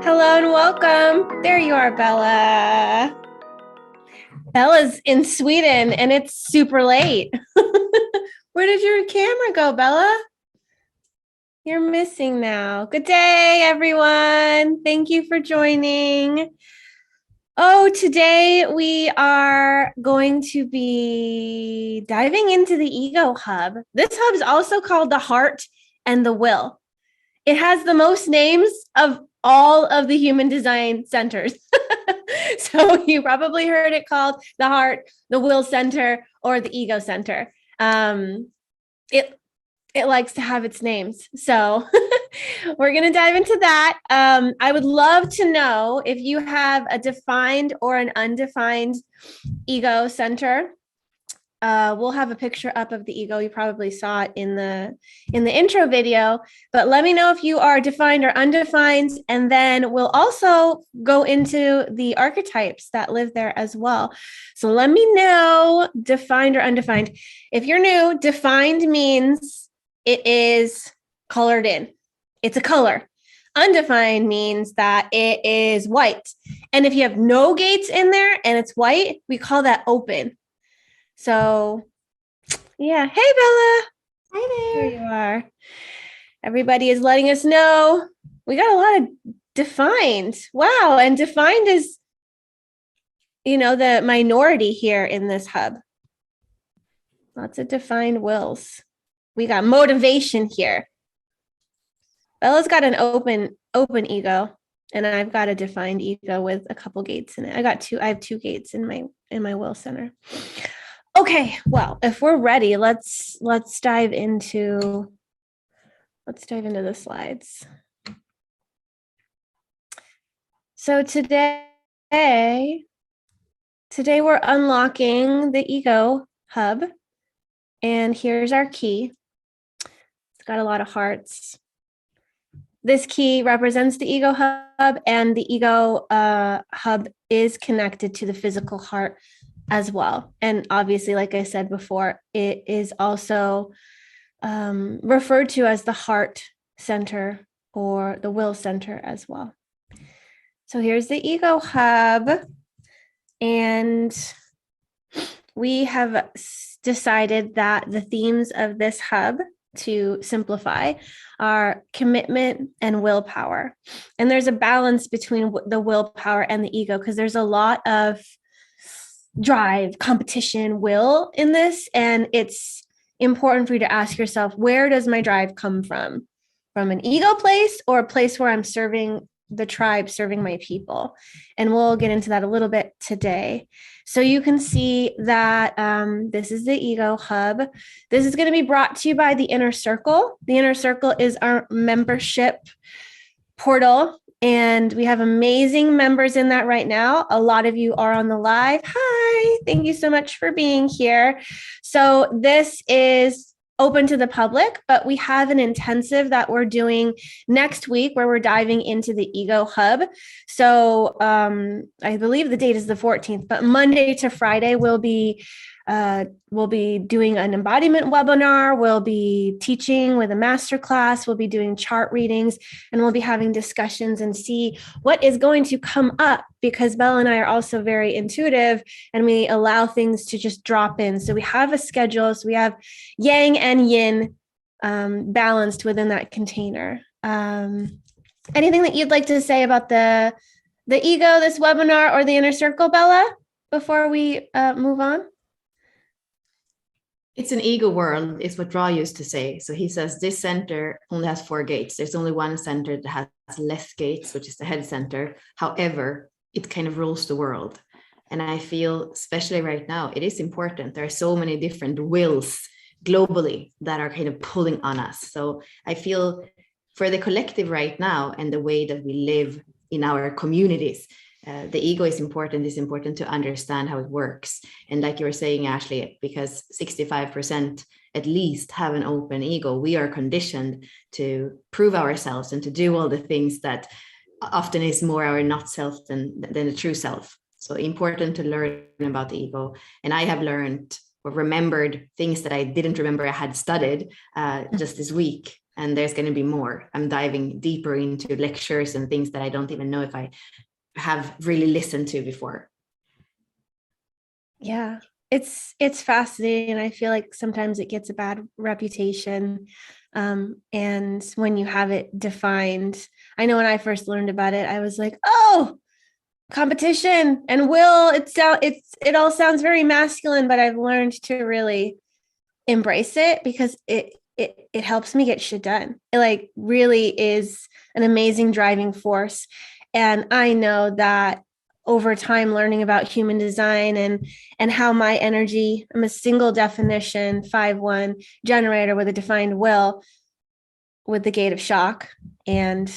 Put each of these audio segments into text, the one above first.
Hello and welcome. There you are, Bella. Bella's in Sweden and it's super late. Where did your camera go, Bella? You're missing now. Good day, everyone. Thank you for joining. Oh, today we are going to be diving into the Ego Hub. This hub is also called the Heart and the Will. It has the most names of all of the human design centers. So you probably heard it called the Heart, the Will Center, or the Ego Center. It likes to have its names. So we're going to dive into that. I would love to know if you have a defined or an undefined ego center. We'll have a picture up of the ego. You probably saw it in the intro video, but let me know if you are defined or undefined. And then we'll also go into the archetypes that live there as well. So let me know defined or undefined. If you're new, defined means it is colored in. It's a color. Undefined means that it is white. And if you have no gates in there and it's white, we call that open. So, yeah. Hey, Bella. Hi There there. you are. Everybody is letting us know. We got a lot of defined. Wow. And defined is, the minority here in this hub. Lots of defined wills. We got motivation here. Bella's got an open ego, and I've got a defined ego with a couple gates in it. I have two gates in my will center. Okay, well, if we're ready, let's dive into the slides. So today we're unlocking the Ego Hub, and here's our key. It's got a lot of hearts. This key represents the Ego Hub, and the Ego Hub is connected to the physical heart as well. And obviously, like I said before, it is also referred to as the heart center or the will center as well. So here's the Ego Hub. And we have decided that the themes of this hub, to simplify, are commitment and willpower. And there's a balance between the willpower and the ego because there's a lot of drive, competition, will in this. And it's important for you to ask yourself, where does my drive come from? From an ego place or a place where I'm serving the tribe, serving my people? And we'll get into that a little bit today. So you can see that this is the Ego Hub. This is going to be brought to you by the Inner Circle. The Inner Circle is our membership portal, and we have amazing members in that right now. A lot of you are on the live. Hi, thank you so much for being here. So this is open to the public, but we have an intensive that we're doing next week where we're diving into the Ego Hub. So I believe the date is the 14th, but Monday to Friday we'll be doing an embodiment webinar. We'll be teaching with a masterclass. We'll be doing chart readings, and we'll be having discussions and see what is going to come up, because Bella and I are also very intuitive and we allow things to just drop in. So we have a schedule. So we have yang and yin balanced within that container. Anything that you'd like to say about the ego, this webinar, or the Inner Circle, Bella, before we move on? It's an ego world, is what Ra used to say. So he says this center only has 4 gates. There's only one center that has less gates, which is the head center. However, it kind of rules the world. And I feel, especially right now, it is important. There are so many different wills globally that are kind of pulling on us. So I feel for the collective right now and the way that we live in our communities, the ego is important. It's important to understand how it works. And like you were saying, Ashley, because 65% at least have an open ego, we are conditioned to prove ourselves and to do all the things that often is more our not self than the true self. So important to learn about the ego. And I have learned or remembered things that I didn't remember I had studied just this week. and there's going to be more. I'm diving deeper into lectures and things that I don't even know if I have really listened to before. Yeah, it's fascinating. I feel like sometimes it gets a bad reputation. And when you have it defined, I know when I first learned about it, I was like, oh, competition and will. It all sounds very masculine, but I've learned to really embrace it because it helps me get shit done. It like really is an amazing driving force. And I know that over time learning about human design and how my energy, I'm a single definition 5-1 generator with a defined will with the gate of shock, and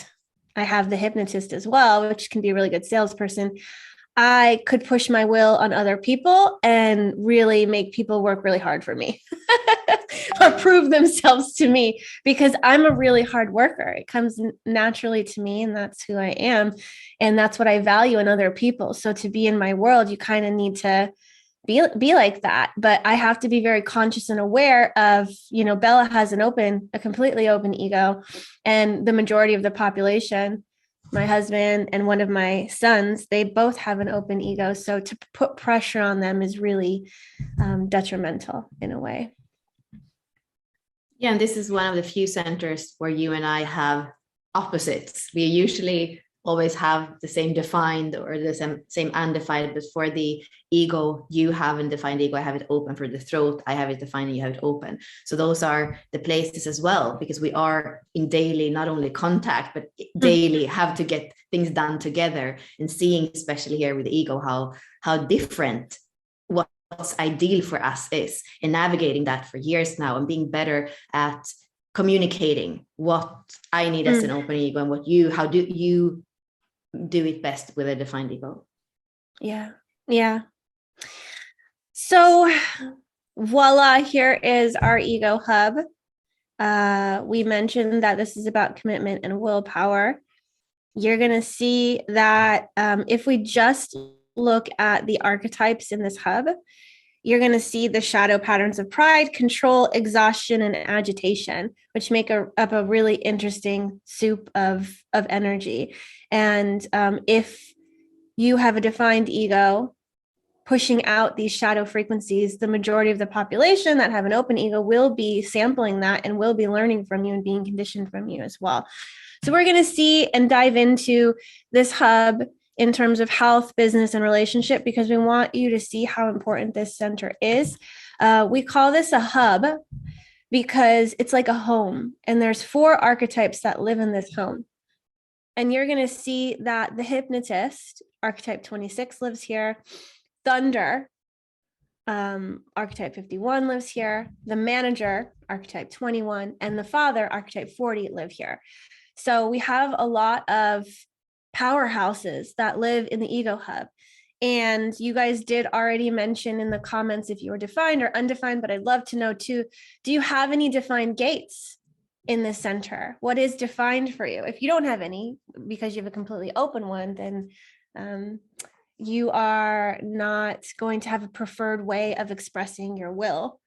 I have the hypnotist as well, which can be a really good salesperson. I could push my will on other people and really make people work really hard for me or prove themselves to me, because I'm a really hard worker. It comes naturally to me, and that's who I am. And that's what I value in other people. So to be in my world, you kind of need to be like that. But I have to be very conscious and aware of, Bella has a completely open ego, and the majority of the population, my husband and one of my sons, they both have an open ego. So to put pressure on them is really detrimental in a way. Yeah, and this is one of the few centers where you and I have opposites. We usually always have the same defined or the same undefined, but for the ego, you have a defined ego, I have it open. For the throat, I have it defined and you have it open. So those are the places as well, because we are in daily, not only contact, but daily have to get things done together, and seeing, especially here with the ego, how different what's ideal for us is, and navigating that for years now, and being better at communicating what I need as an open ego and how do you do it best with a defined ego. Yeah. So voila, here is our ego hub. We mentioned that this is about commitment and willpower. You're going to see that if we just look at the archetypes in this hub, you're going to see the shadow patterns of pride, control, exhaustion, and agitation, which make up a really interesting soup of energy. And if you have a defined ego pushing out these shadow frequencies, the majority of the population that have an open ego will be sampling that and will be learning from you and being conditioned from you as well. So we're going to see and dive into this hub in terms of health, business, and relationship, because we want you to see how important this center is. We call this a hub because it's like a home, and there's 4 archetypes that live in this home. And you're going to see that the hypnotist, archetype 26, lives here. Thunder, archetype 51, lives here. The manager, archetype 21, and the father, archetype 40, live here. So we have a lot of powerhouses that live in the ego hub. And you guys did already mention in the comments if you were defined or undefined, but I'd love to know too, do you have any defined gates in the center? What is defined for you? If you don't have any, because you have a completely open one, then you are not going to have a preferred way of expressing your will.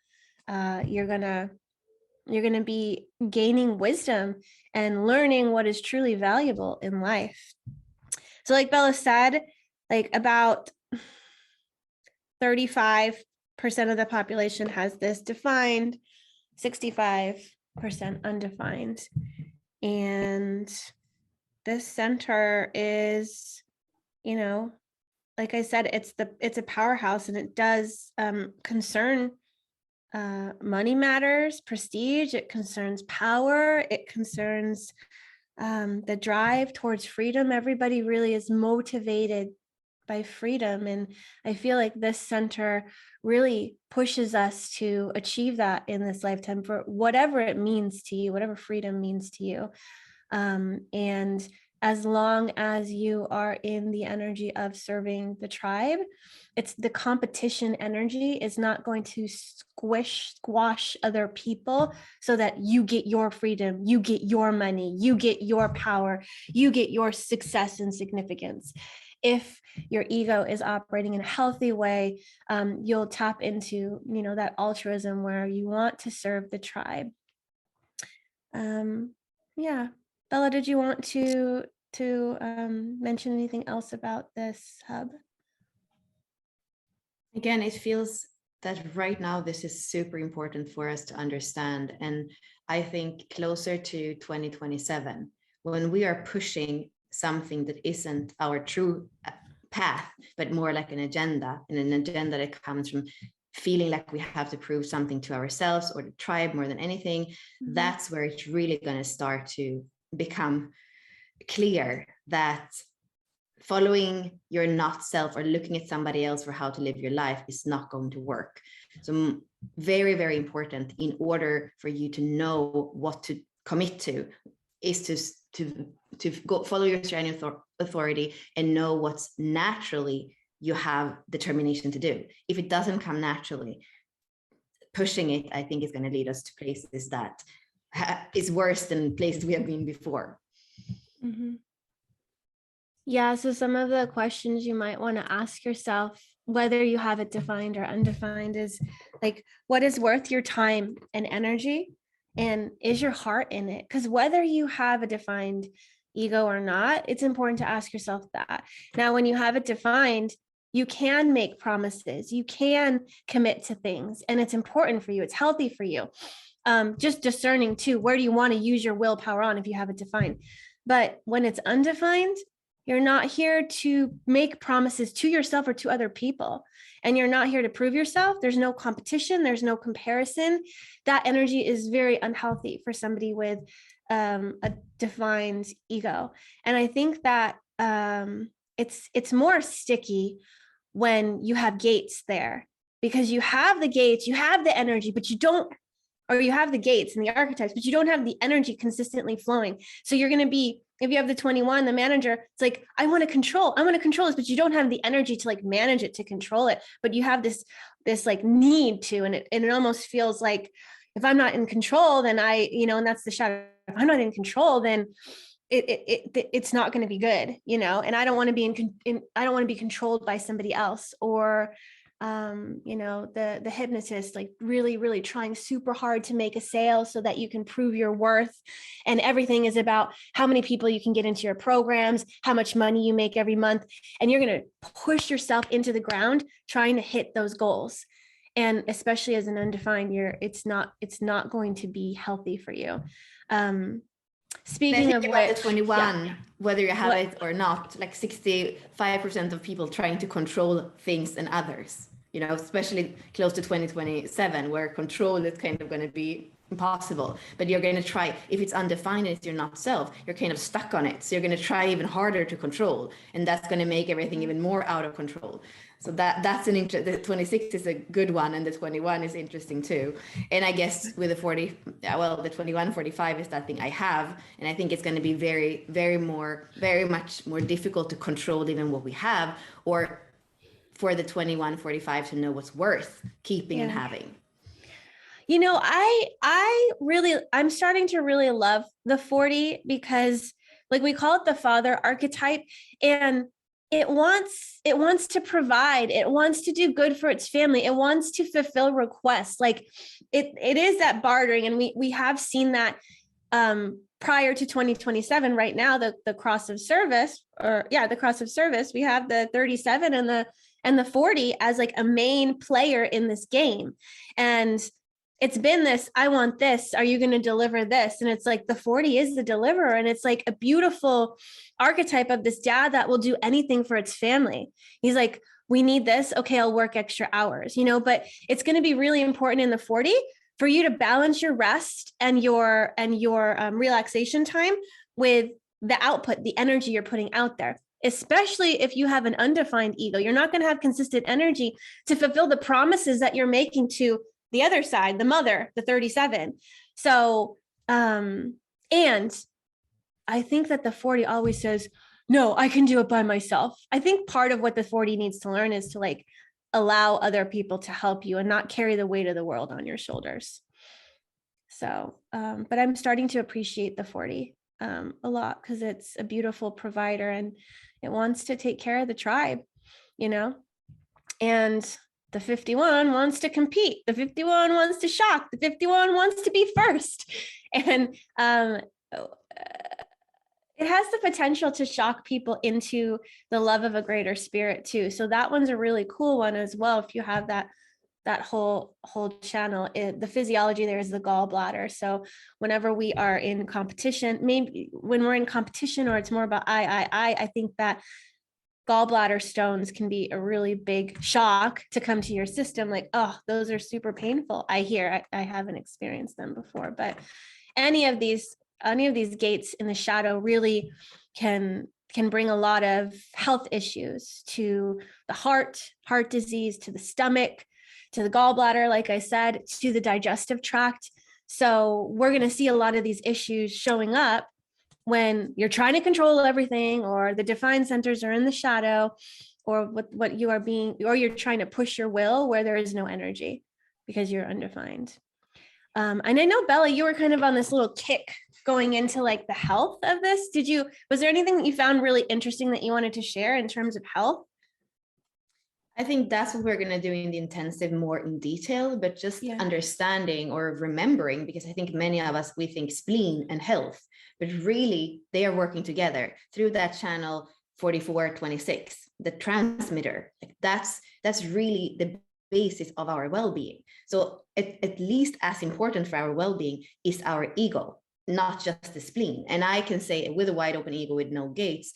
You're gonna be gaining wisdom and learning what is truly valuable in life. So like Bella said, like about 35% of the population has this defined, 65% undefined. And this center is, like I said, it's a powerhouse, and it does concern money matters, prestige, it concerns power, it concerns the drive towards freedom. Everybody really is motivated by freedom. And I feel like this center really pushes us to achieve that in this lifetime, for whatever it means to you, whatever freedom means to you. And as long as you are in the energy of serving the tribe, it's the competition energy is not going to squash other people so that you get your freedom, you get your money, you get your power, you get your success and significance. If your ego is operating in a healthy way, you'll tap into, that altruism where you want to serve the tribe. Yeah. Bella, did you want to mention anything else about this hub? Again, it feels that right now this is super important for us to understand. And I think closer to 2027, when we are pushing something that isn't our true path, but more like an agenda, and an agenda that comes from feeling like we have to prove something to ourselves or the tribe more than anything, that's where it's really going to start to become clear that following your not self or looking at somebody else for how to live your life is not going to work. So very, very important in order for you to know what to commit to is to go follow your surrounding authority and know what's naturally you have determination to do. If it doesn't come naturally, pushing it, I think, is going to lead us to places that is worse than places we have been before. Mm-hmm. Yeah, so some of the questions you might want to ask yourself, whether you have it defined or undefined, is like, what is worth your time and energy? And is your heart in it? Because whether you have a defined ego or not, it's important to ask yourself that. Now, when you have it defined, you can make promises, you can commit to things, and it's important for you, it's healthy for you. Just discerning too, where do you want to use your willpower on if you have it defined? But when it's undefined, you're not here to make promises to yourself or to other people. And you're not here to prove yourself. There's no competition. There's no comparison. That energy is very unhealthy for somebody with a defined ego. And I think that it's more sticky when you have gates there, because you have the gates, you have the energy, but you don't, or you have the gates and the archetypes, but you don't have the energy consistently flowing. So you're going to be, if you have the 21, the manager, it's like, I want to control this, but you don't have the energy to like manage it, to control it. But you have this like need to, and it almost feels like, if I'm not in control, then and that's the shadow. If I'm not in control, then it's not going to be good, and I don't want to be I don't want to be controlled by somebody else, or the hypnotist, like really, really trying super hard to make a sale so that you can prove your worth. And everything is about how many people you can get into your programs, how much money you make every month. And you're going to push yourself into the ground trying to hit those goals. And especially as an undefined, it's not going to be healthy for you. Speaking of about which, the 21, yeah. whether you have it or not, like 65% of people trying to control things and others, especially close to 2027, where control is kind of going to be impossible. But you're going to try, if it's undefined and you're not self, you're kind of stuck on it. So you're going to try even harder to control, and that's going to make everything even more out of control. So that's the 26 is a good one, and the 21 is interesting too. And I guess with the 40, the 21, 45 is that thing I have, and I think it's going to be very, very much more difficult to control even what we have, or for the 21, 45 to know what's worth keeping and having. I'm starting to really love the 40, because like we call it the father archetype, and it wants to provide, it wants to do good for its family, it wants to fulfill requests. Like it is that bartering, and we have seen that prior to 2027. Right now, the cross of service, we have the 37 and the 40 as like a main player in this game. And it's been this, I want this, are you going to deliver this? And it's like the 40 is the deliverer. And it's like a beautiful archetype of this dad that will do anything for its family. He's like, we need this. Okay, I'll work extra hours, but it's going to be really important in the 40 for you to balance your rest and your relaxation time with the output, the energy you're putting out there. Especially if you have an undefined ego, you're not going to have consistent energy to fulfill the promises that you're making to the other side, the mother, the 37. So, and I think that the 40 always says, no, I can do it by myself. I think part of what the 40 needs to learn is to like allow other people to help you and not carry the weight of the world on your shoulders. So, but I'm starting to appreciate the 40 a lot, because it's a beautiful provider and it wants to take care of the tribe, and the 51 wants to compete. The 51 wants to shock. The 51 wants to be first. And it has the potential to shock people into the love of a greater spirit too. So that one's a really cool one as well. If you have that whole channel, the physiology there is the gallbladder. So whenever we are in competition, maybe when we're in competition, or it's more about I think that gallbladder stones can be a really big shock to come to your system. Like, oh, those are super painful. I haven't experienced them before, but any of these gates in the shadow really can bring a lot of health issues to the heart disease, to the stomach, to the gallbladder, like I said, to the digestive tract. So we're going to see a lot of these issues showing up when you're trying to control everything, or the defined centers are in the shadow, or what you are being, or you're trying to push your will where there is no energy because you're undefined. And I know, Bella, you were kind of on this little kick going into like the health of this. Was there anything that you found really interesting that you wanted to share in terms of health? I think that's what we're going to do in the intensive more in detail, but just understanding or remembering, because I think many of us, we think spleen and health, but really they are working together through that channel 4426, the transmitter. Like that's really the basis of our well-being. So at least as important for our well-being is our ego, not just the spleen. And I can say, with a wide open ego with no gates,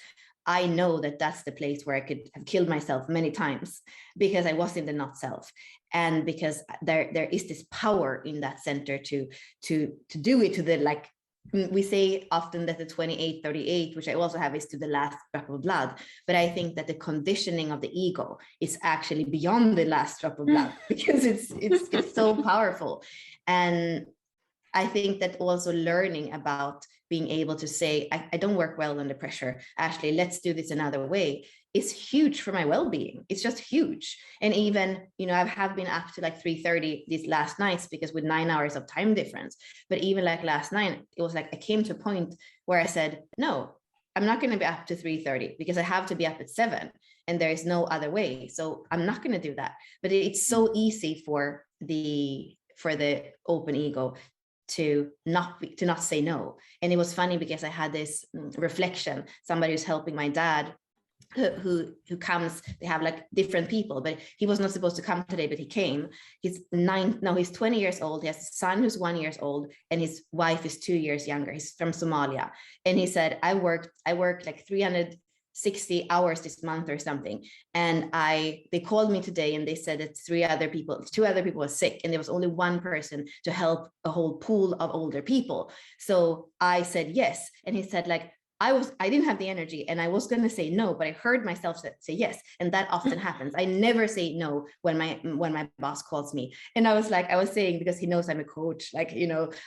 I know that that's the place where I could have killed myself many times, because I was in the not self, and because there is this power in that center to do it to the, like we say often that the 2838, which I also have, is to the last drop of blood. But I think that the conditioning of the ego is actually beyond the last drop of blood, because it's so powerful. And I think that also learning about being able to say, I don't work well under pressure. Actually, let's do this another way, is huge for my well-being. It's just huge. And even, I have been up to like 3:30 these last nights, because with 9 hours of time difference. But even like last night, it was like I came to a point where I said, no, I'm not going to be up to 3:30 because I have to be up at 7 and there is no other way. So I'm not going to do that. But it's so easy for the open ego to not say no. And it was funny because I had this reflection. Somebody who's helping my dad, who comes, they have like different people, but he was not supposed to come today, but he came. He's 20 years old. He has a son who's 1 year old, and his wife is 2 years younger. He's from Somalia. And he said, I worked like 360 hours this month or something. And they called me today and they said that two other people were sick, and there was only one person to help a whole pool of older people. So I said yes. And he said, like, I didn't have the energy and I was going to say no, but I heard myself say yes. And that often happens. I never say no when my boss calls me. And I was saying, because he knows I'm a coach, like,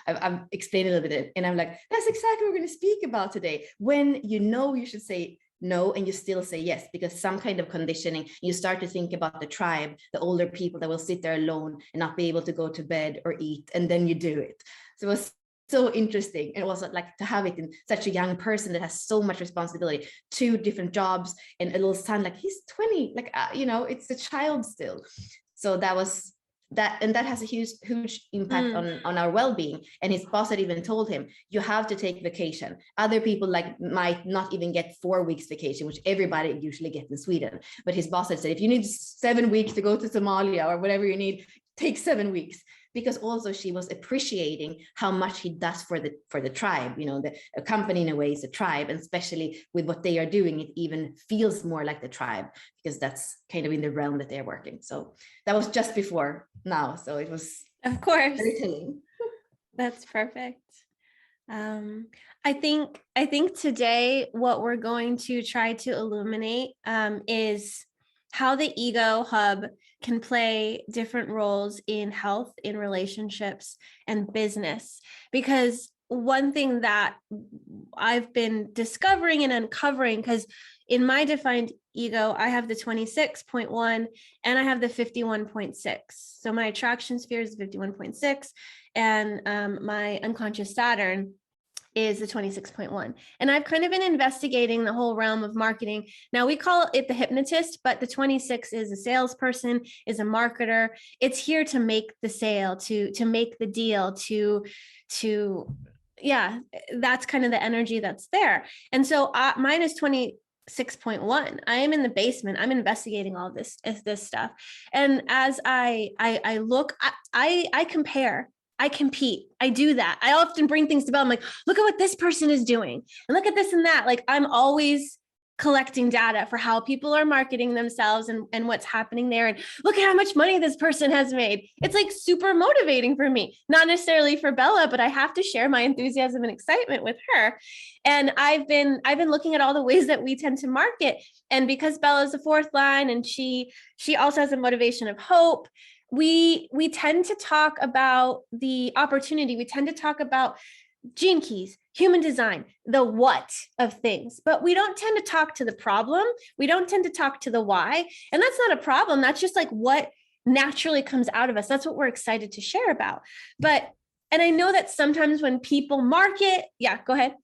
I've explained a little bit, and I'm like, that's exactly what we're going to speak about today. When you should say no and you still say yes, because some kind of conditioning, you start to think about the tribe, the older people that will sit there alone and not be able to go to bed or eat, and then you do it. So it was so interesting. And it was like to have it in such a young person that has so much responsibility, 2 different jobs, and a little son, like he's 20, like it's a child still. So that was that, and that has a huge impact on our well-being. And his boss had even told him, you have to take vacation. Other people might not even get 4 weeks vacation, which everybody usually gets in Sweden. But his boss had said, if you need 7 weeks to go to Somalia or whatever you need, take 7 weeks. Because also she was appreciating how much he does for the tribe. The company in a way is a tribe, and especially with what they are doing, it even feels more like the tribe, because that's kind of in the realm that they're working. So that was just before now. So it was, of course, very telling. That's perfect. I think today what we're going to try to illuminate is how the ego hub can play different roles in health, in relationships, and business. Because one thing that I've been discovering and uncovering, because in my defined ego, I have the 26.1 and I have the 51.6. So my attraction sphere is 51.6, and my unconscious Saturn is the 26.1. And I've kind of been investigating the whole realm of marketing. Now we call it the hypnotist, but the 26 is a salesperson, is a marketer. It's here to make the sale, to make the deal, yeah, that's kind of the energy that's there. And so mine is 26.1. I am in the basement. I'm investigating all this stuff. And as I look, I compare, I compete. I do that. I often bring things to Bella. I'm like, look at what this person is doing and look at this and that. Like I'm always collecting data for how people are marketing themselves and what's happening there. And look at how much money this person has made. It's like super motivating for me, not necessarily for Bella, but I have to share my enthusiasm and excitement with her. And I've been looking at all the ways that we tend to market. And because Bella's a fourth line and she also has a motivation of hope, we tend to talk about the opportunity. We tend to talk about gene keys, human design, the what of things, but we don't tend to talk to the problem. We don't tend to talk to the why. And that's not a problem. That's just like what naturally comes out of us. That's what we're excited to share about. And I know that sometimes when people market, yeah, go ahead.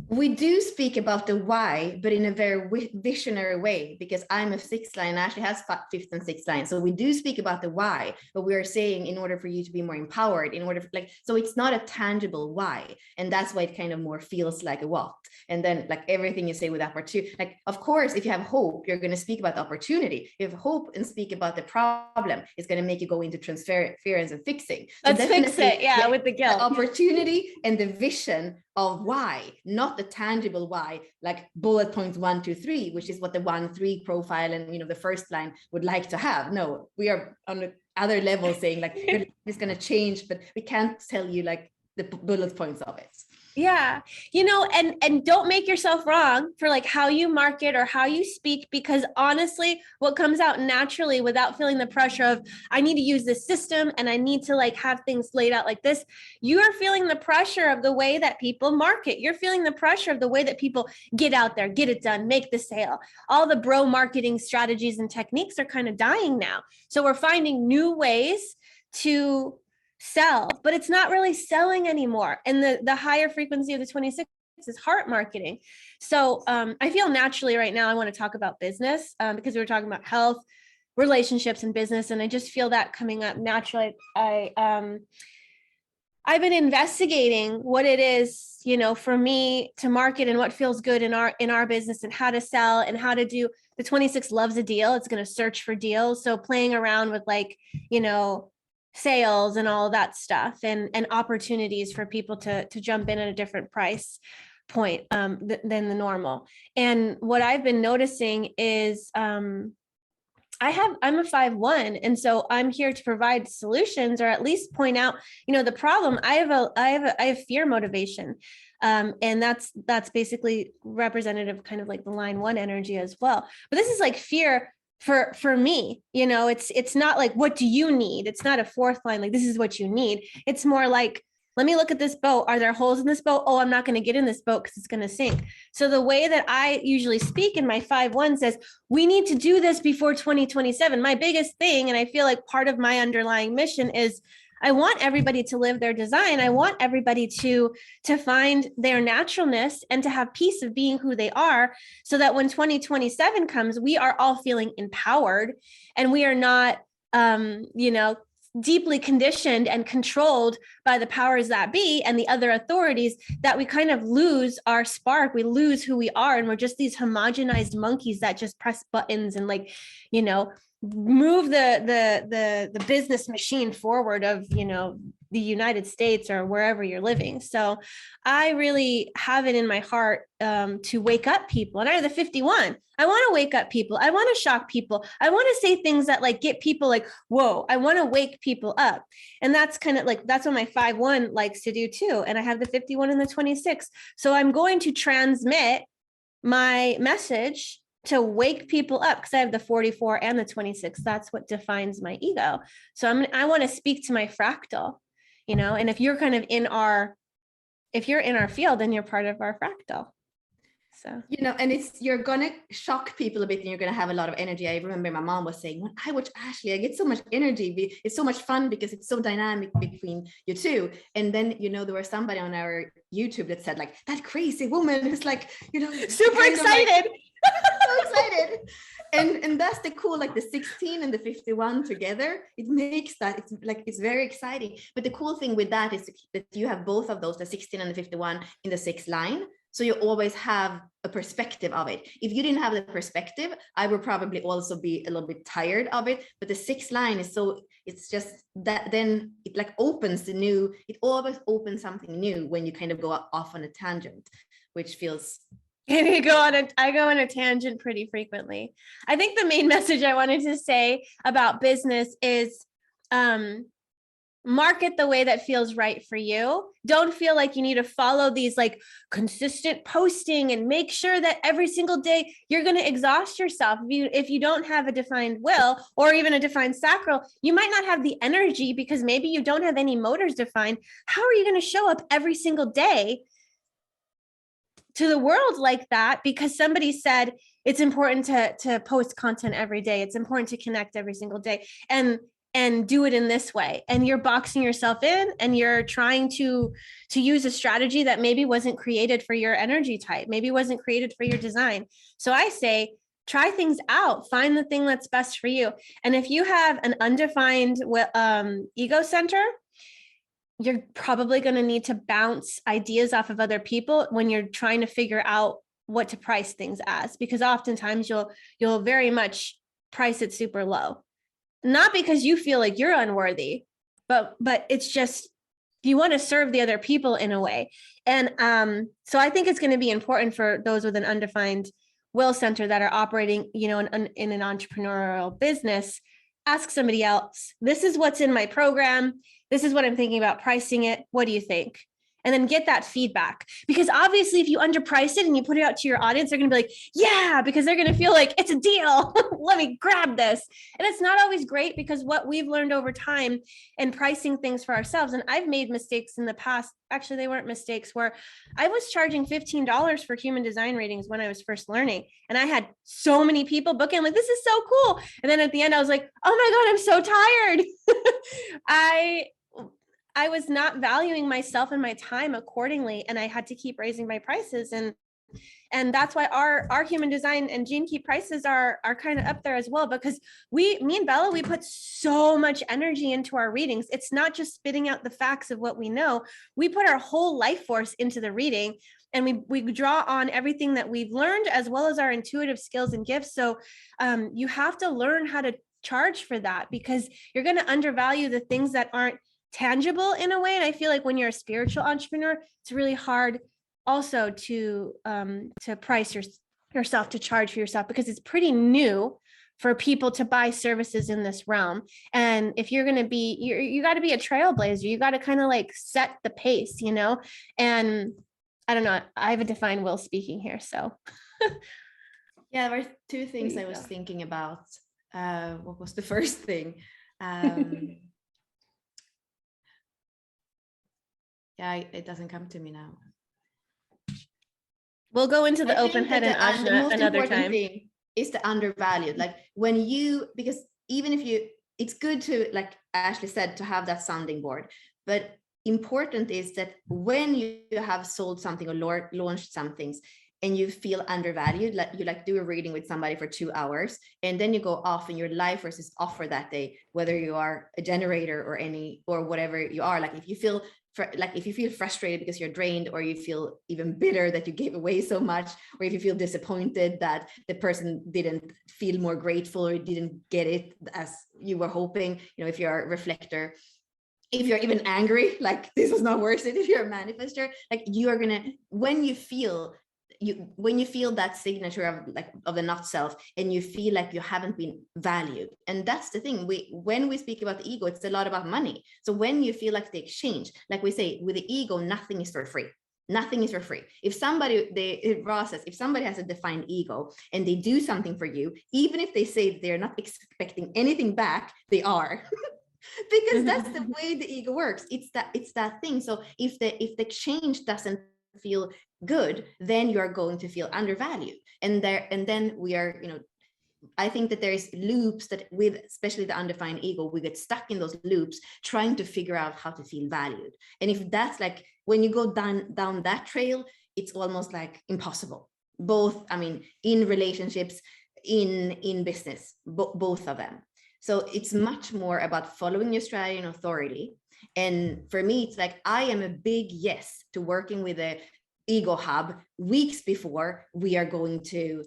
We do speak about the why, but in a very visionary way, because I'm a sixth line, Ashley has fifth and sixth line. So we do speak about the why, but we are saying in order for you to be more empowered, in order for so it's not a tangible why. And that's why it kind of more feels like a what. And then like everything you say with opportunity, like, of course, if you have hope, you're going to speak about the opportunity. If you have hope and speak about the problem, it's going to make you go into transference and fixing. Let's fix it. Yeah, with the guilt. The opportunity and the vision of why, not the tangible why, like bullet points 1, 2, 3, which is what the 1-3 profile and the first line would like to have. No, we are on the other level saying like it's going to change, but we can't tell you like the bullet points of it. Yeah. And don't make yourself wrong for like how you market or how you speak, because honestly, what comes out naturally without feeling the pressure of, I need to use this system and I need to like have things laid out like this. You are feeling the pressure of the way that people market. You're feeling the pressure of the way that people get out there, get it done, make the sale. All the bro marketing strategies and techniques are kind of dying now. So we're finding new ways to sell, but it's not really selling anymore. And the higher frequency of the 26 is heart marketing. So I feel naturally right now I want to talk about business because we were talking about health, relationships, and business, and I just feel that coming up naturally. I've been investigating what it is, for me to market and what feels good in our business and how to sell and how to do. The 26 loves a deal. It's going to search for deals. So playing around with like, sales and all that stuff and opportunities for people to jump in at a different price point than the normal. And what I've been noticing is I'm a 5-1. And so I'm here to provide solutions or at least point out, the problem. I have fear motivation. And that's basically representative kind of like the line 1 energy as well. But this is like fear for me, it's not like, what do you need? It's not a fourth line. Like, this is what you need. It's more like, let me look at this boat. Are there holes in this boat? Oh, I'm not going to get in this boat because it's going to sink. So the way that I usually speak in my 5-1 says, we need to do this before 2027. My biggest thing, and I feel like part of my underlying mission is I want everybody to live their design. I want everybody to find their naturalness and to have peace of being who they are, so that when 2027 comes, we are all feeling empowered and we are not, deeply conditioned and controlled by the powers that be and the other authorities, that we kind of lose our spark. We lose who we are. And we're just these homogenized monkeys that just press buttons and like, move the business machine forward of, the United States or wherever you're living. So I really have it in my heart to wake up people. And I have the 51. I want to wake up people. I want to shock people. I want to say things that like get people like, whoa, I want to wake people up. And that's kind of like, that's what my 5-1 likes to do too. And I have the 51 and the 26. So I'm going to transmit my message to wake people up because I have the 44 and the 26. That's what defines my ego. So I want to speak to my fractal, and if you're kind of in our field, then you're part of our fractal. So, and you're gonna shock people a bit, and you're gonna have a lot of energy. I remember my mom was saying, when I watch Ashley, I get so much energy. It's so much fun because it's so dynamic between you two. And then, there was somebody on our YouTube that said, like, that crazy woman is like, super excited. So excited. And that's the cool, like the 16 and the 51 together, it makes that, it's very exciting. But the cool thing with that is that you have both of those, the 16 and the 51, in the 6th line. So you always have a perspective of it. If you didn't have the perspective, I would probably also be a little bit tired of it. But the 6th line is it's just that, then it like opens it always opens something new when you kind of go off on a tangent, which feels. And I go on a tangent pretty frequently. I think the main message I wanted to say about business is, market the way that feels right for you. Don't feel like you need to follow these like consistent posting and make sure that every single day you're going to exhaust yourself. If you don't have a defined will or even a defined sacral, you might not have the energy because maybe you don't have any motors defined. How are you going to show up every single day to the world like that? Because somebody said it's important to post content every day. It's important to connect every single day. And do it in this way. And you're boxing yourself in, and you're trying to use a strategy that maybe wasn't created for your energy type, maybe wasn't created for your design. So I say, try things out, find the thing that's best for you. And if you have an undefined ego center, you're probably going to need to bounce ideas off of other people when you're trying to figure out what to price things as, because oftentimes you'll very much price it super low. Not because you feel like you're unworthy, but it's just you want to serve the other people in a way. And so I think it's going to be important for those with an undefined will center that are operating, in an entrepreneurial business. Ask somebody else. This is what's in my program. This is what I'm thinking about pricing it. What do you think? And then get that feedback. Because obviously, if you underprice it and you put it out to your audience, they're going to be like, yeah, because they're going to feel like it's a deal. Let me grab this. And it's not always great, because what we've learned over time and pricing things for ourselves, and I've made mistakes in the past. Actually, they weren't mistakes, where I was charging $15 for human design readings when I was first learning. And I had so many people book in, like, this is so cool. And then at the end, I was like, oh my God, I'm so tired. I was not valuing myself and my time accordingly, and I had to keep raising my prices. And that's why our human design and gene key prices are kind of up there as well, because me and Bella, we put so much energy into our readings. It's not just spitting out the facts of what we know. We put our whole life force into the reading, and we draw on everything that we've learned, as well as our intuitive skills and gifts. So you have to learn how to charge for that, because you're going to undervalue the things that aren't tangible in a way. And I feel like when you're a spiritual entrepreneur, it's really hard also to price yourself, to charge for yourself, because it's pretty new for people to buy services in this realm. And if you're going to be, you got to be a trailblazer. You got to kind of like set the pace, and I don't know, I have a defined will speaking here. So yeah, there were two things I was thinking about. What was the first thing? Yeah, it doesn't come to me now. We'll go into the open head and ajna another time. Thing is the undervalued. Like because even if it's good to, like Ashley said, to have that sounding board, but important is that when you have sold something or launched some things and you feel undervalued, like you do a reading with somebody for 2 hours, and then you go off and your life force is off for that day, whether you are a generator or whatever you are. Like if you feel frustrated because you're drained, or you feel even bitter that you gave away so much, or if you feel disappointed that the person didn't feel more grateful or didn't get it as you were hoping, if you're a reflector, if you're even angry, like this is not worth it, if you're a manifester, like you are gonna, when you feel that signature of the not self, and you feel like you haven't been valued. And that's the thing, when we speak about the ego, it's a lot about money. So when you feel like the exchange, like we say with the ego, nothing is for free. Nothing is for free. If somebody, Ross says, if somebody has a defined ego and they do something for you, even if they say they're not expecting anything back, they are. Because that's the way the ego works. It's that thing. So if the exchange doesn't feel good, then you're going to feel undervalued. And then we are, I think that there's loops that with especially the undefined ego, we get stuck in those loops trying to figure out how to feel valued. And if that's like, when you go down that trail, it's almost like impossible. Both, I mean, in relationships, in business, both of them. So it's much more about following your strategy and authority. And for me, it's like, I am a big yes to working with a ego hub weeks before we are going to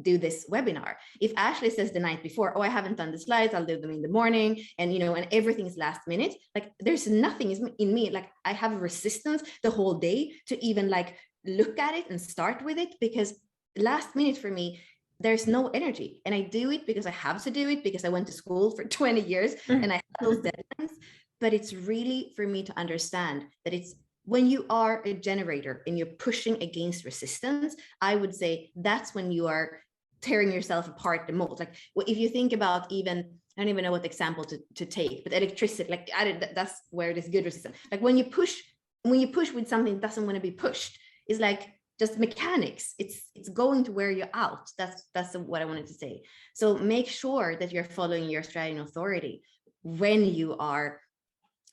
do this webinar. If Ashley says the night before, oh, I haven't done the slides, I'll do them in the morning, and and everything is last minute, like there's nothing in me, like I have a resistance the whole day to even like look at it and start with it, because last minute for me, there's no energy. And I do it because I have to do it, because I went to school for 20 years and I have those deadlines. But it's really for me to understand that it's when you are a generator and you're pushing against resistance, I would say that's when you are tearing yourself apart the most. Like if you think about even, I don't even know what example to take, but electricity, like that's where it is good resistance. Like when you push with something that doesn't want to be pushed, it's like just mechanics. It's going to wear you out. That's what I wanted to say. So make sure that you're following your strategy and authority when you are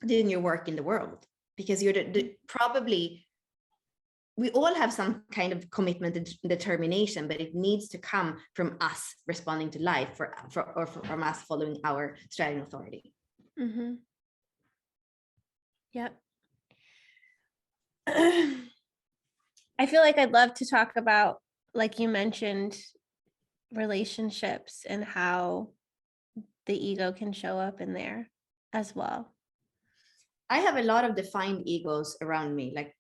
doing your work in the world, because you're probably, we all have some kind of commitment and determination, but it needs to come from us responding to life or from us following our strategy and authority. Mm-hmm. Yep. I feel like I'd love to talk about, like you mentioned, relationships and how the ego can show up in there as well. I have a lot of defined egos around me. Like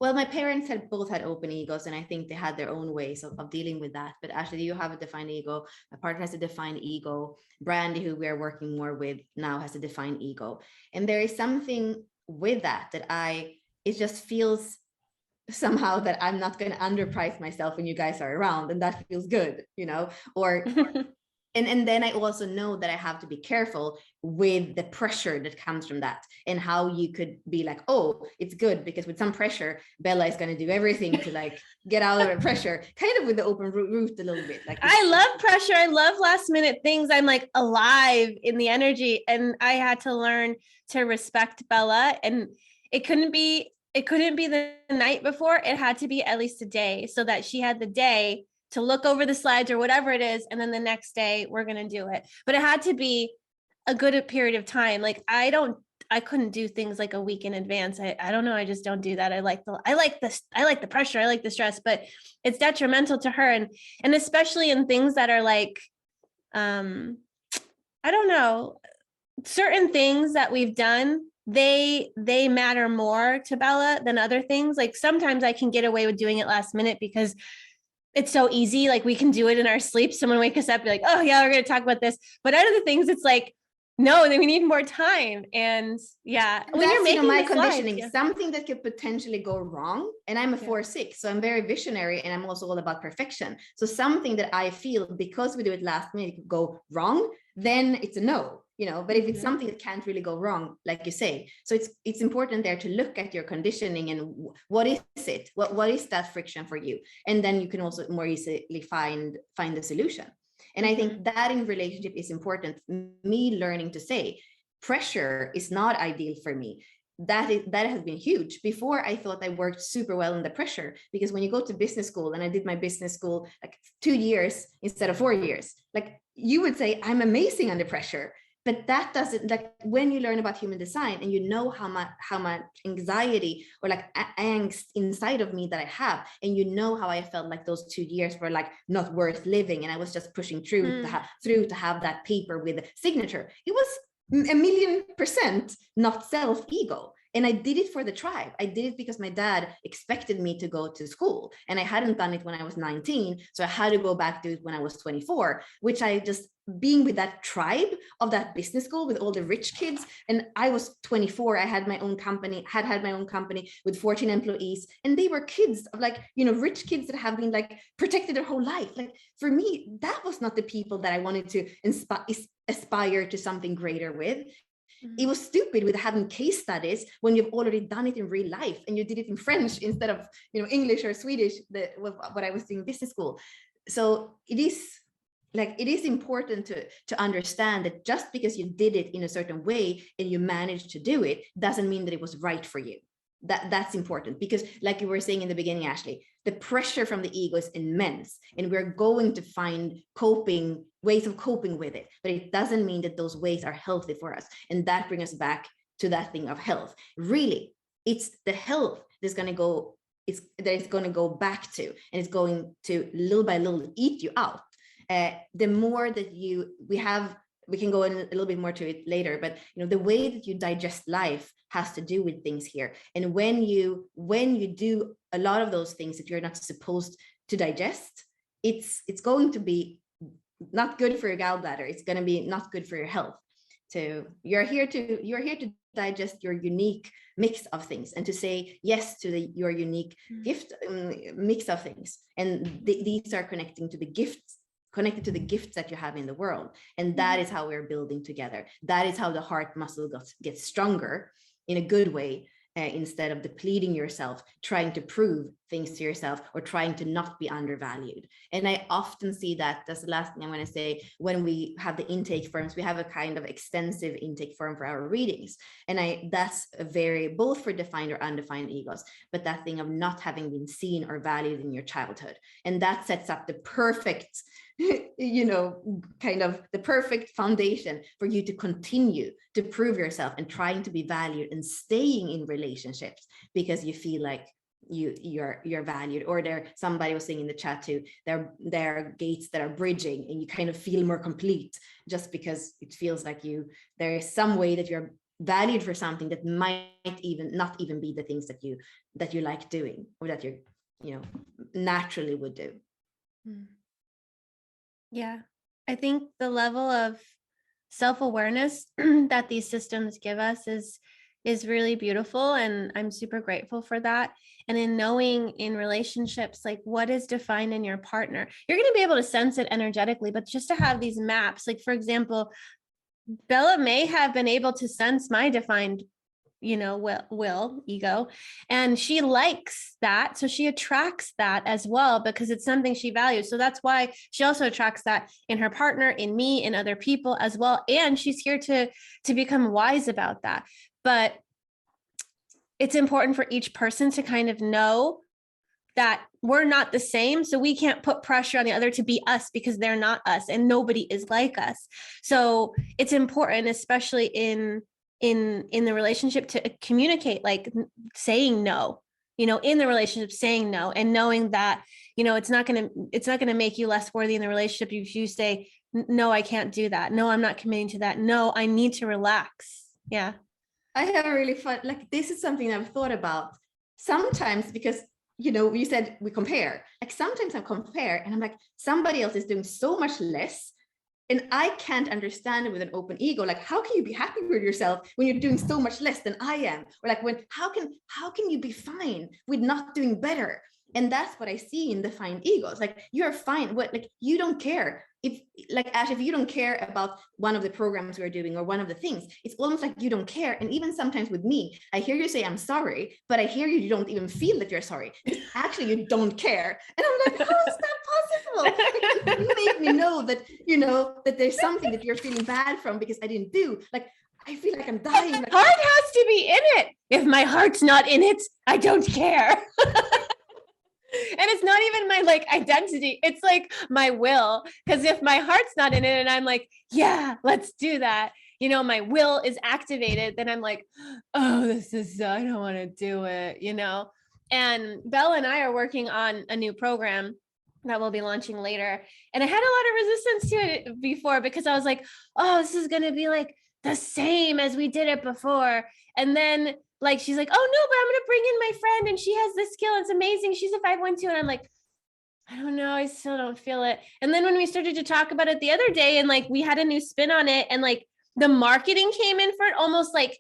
well, my parents both had open egos, and I think they had their own ways of dealing with that. But actually, you have a defined ego. My partner has a defined ego. Brandy, who we are working more with now, has a defined ego. And there is something with that it just feels somehow that I'm not going to underprice myself when you guys are around, and that feels good, or and then I also know that I have to be careful with the pressure that comes from that, and how you could be like, oh, it's good because with some pressure, Bella is going to do everything to like get out of the pressure, kind of with the open route a little bit. Like I love pressure. I love last minute things. I'm like alive in the energy, and I had to learn to respect Bella, and it couldn't be the night before. It had to be at least a day, so that she had the day to look over the slides or whatever it is. And then the next day we're going to do it. But it had to be a good period of time. Like I couldn't do things like a week in advance. I don't know. I just don't do that. I like the pressure. I like the stress, but it's detrimental to her. And especially in things that are like, I don't know, certain things that we've done, they matter more to Bella than other things. Like sometimes I can get away with doing it last minute because it's so easy. Like we can do it in our sleep. Someone wake us up, be like, oh yeah, we're going to talk about this. But out of the things, it's like, no, then we need more time. And yeah, when you're making my conditioning, slides, something that could potentially go wrong. And I'm a 4/6, so I'm very visionary, and I'm also all about perfection. So something that I feel, because we do it last minute, could go wrong, then it's a no. But if it's something that can't really go wrong, like you say, so it's important there to look at your conditioning and what is it? What is that friction for you? And then you can also more easily find the solution. And I think that in relationship is important. Me learning to say pressure is not ideal for me. That has been huge. Before, I thought I worked super well under pressure, because when you go to business school, and I did my business school like 2 years instead of 4 years, like you would say I'm amazing under pressure. But that doesn't, like when you learn about human design and you know how much anxiety or like angst inside of me that I have, and you know how I felt like those 2 years were like not worth living, and I was just pushing through to have that paper with a signature. It was 1,000,000% not self-ego. And I did it for the tribe. I did it because my dad expected me to go to school, and I hadn't done it when I was 19. So I had to go back to it when I was 24, which I just, being with that tribe of that business school with all the rich kids. And I was 24. I had my own company, had my own company with 14 employees. And they were kids of like, rich kids that have been like protected their whole life. Like for me, that was not the people that I wanted to aspire to something greater with. It was stupid with having case studies when you've already done it in real life and you did it in French instead of, English or Swedish, what I was doing in business school. So it is important to understand that just because you did it in a certain way and you managed to do it doesn't mean that it was right for you. That's important, because like you were saying in the beginning, Ashley, the pressure from the ego is immense, and we're going to find ways of coping with it, but it doesn't mean that those ways are healthy for us. And that brings us back to that thing of health. Really, it's the health that's going to go, back to, and it's going to little by little eat you out. The more that we can go in a little bit more to it later, but the way that you digest life has to do with things here. And when you do a lot of those things that you're not supposed to digest, it's going to be not good for your gallbladder. It's going to be not good for your health. So you're here to digest your unique mix of things and to say yes to your unique gift mix of things. And these are connected to the gifts that you have in the world. And that is how we're building together. That is how the heart muscle gets stronger in a good way, instead of depleting yourself, trying to prove things to yourself or trying to not be undervalued. And I often see that's the last thing I'm going to say. When we have the intake forms, we have a kind of extensive intake form for our readings. And that's a very, both for defined or undefined egos, but that thing of not having been seen or valued in your childhood. And that sets up the perfect kind of the perfect foundation for you to continue to prove yourself and trying to be valued and staying in relationships because you feel like you're valued. Or somebody was saying in the chat too, there are gates that are bridging and you kind of feel more complete just because it feels like there is some way that you're valued for something that might not even be the things that you like doing or that you naturally would do. Yeah, I think the level of self-awareness that these systems give us is really beautiful, and I'm super grateful for that. And in knowing in relationships, like what is defined in your partner, you're going to be able to sense it energetically, but just to have these maps, like for example, Bella may have been able to sense my defined will, ego, and she likes that, so she attracts that as well because it's something she values. So that's why she also attracts that in her partner, in me, in other people as well. And she's here to become wise about that. But it's important for each person to kind of know that we're not the same, so we can't put pressure on the other to be us because they're not us, and nobody is like us. So it's important, especially in the relationship, to communicate, like saying no, in the relationship, saying no, and knowing that, it's not going to make you less worthy in the relationship if you say, no, I can't do that. No, I'm not committing to that. No, I need to relax. Yeah. I have a really fun, this is something I've thought about sometimes because, you said we compare, sometimes I compare and I'm like, somebody else is doing so much less. And I can't understand it with an open ego. Like, how can you be happy with yourself when you're doing so much less than I am? Or how can you be fine with not doing better? And that's what I see in defined egos. Like, you're fine. You don't care. Ash, if you don't care about one of the programs we're doing or one of the things, it's almost like you don't care. And even sometimes with me, I hear you say, I'm sorry, but I hear you don't even feel that you're sorry. Actually, you don't care. And I'm like, how is that possible? You make me know that, that there's something that you're feeling bad from because I didn't do. I feel like I'm dying. Heart has to be in it. If my heart's not in it, I don't care. And it's not even my identity. It's like my will. Because if my heart's not in it and I'm like, yeah, let's do that. My will is activated. Then I'm like, oh, I don't want to do it, And Bella and I are working on a new program that we'll be launching later. And I had a lot of resistance to it before because I was like, oh, this is going to be like the same as we did it before. And then she's like, oh no, but I'm going to bring in my friend and she has this skill. It's amazing. She's a 512. And I'm like, I don't know. I still don't feel it. And then when we started to talk about it the other day and we had a new spin on it and the marketing came in for it, almost like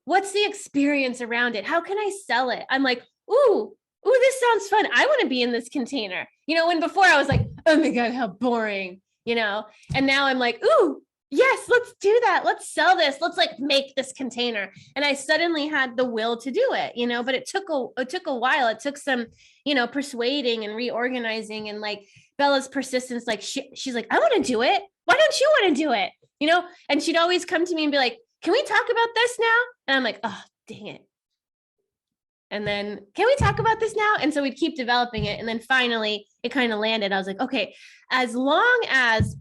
what's the experience around it? How can I sell it? I'm like, ooh, this sounds fun. I want to be in this container. When before I was like, oh my God, how boring, And now I'm like, ooh, yes, let's do that. Let's sell this. Let's like make this container. And I suddenly had the will to do it, you know, but it took a while. It took some, you know, persuading and reorganizing, and like Bella's persistence. Like she's like, I want to do it. Why don't you want to do it? You know? And she'd always come to me and be like, can we talk about this now? And I'm like, oh, dang it. And then, can we talk about this now? And so we'd keep developing it. And then finally it kind of landed. I was like, okay, as long as,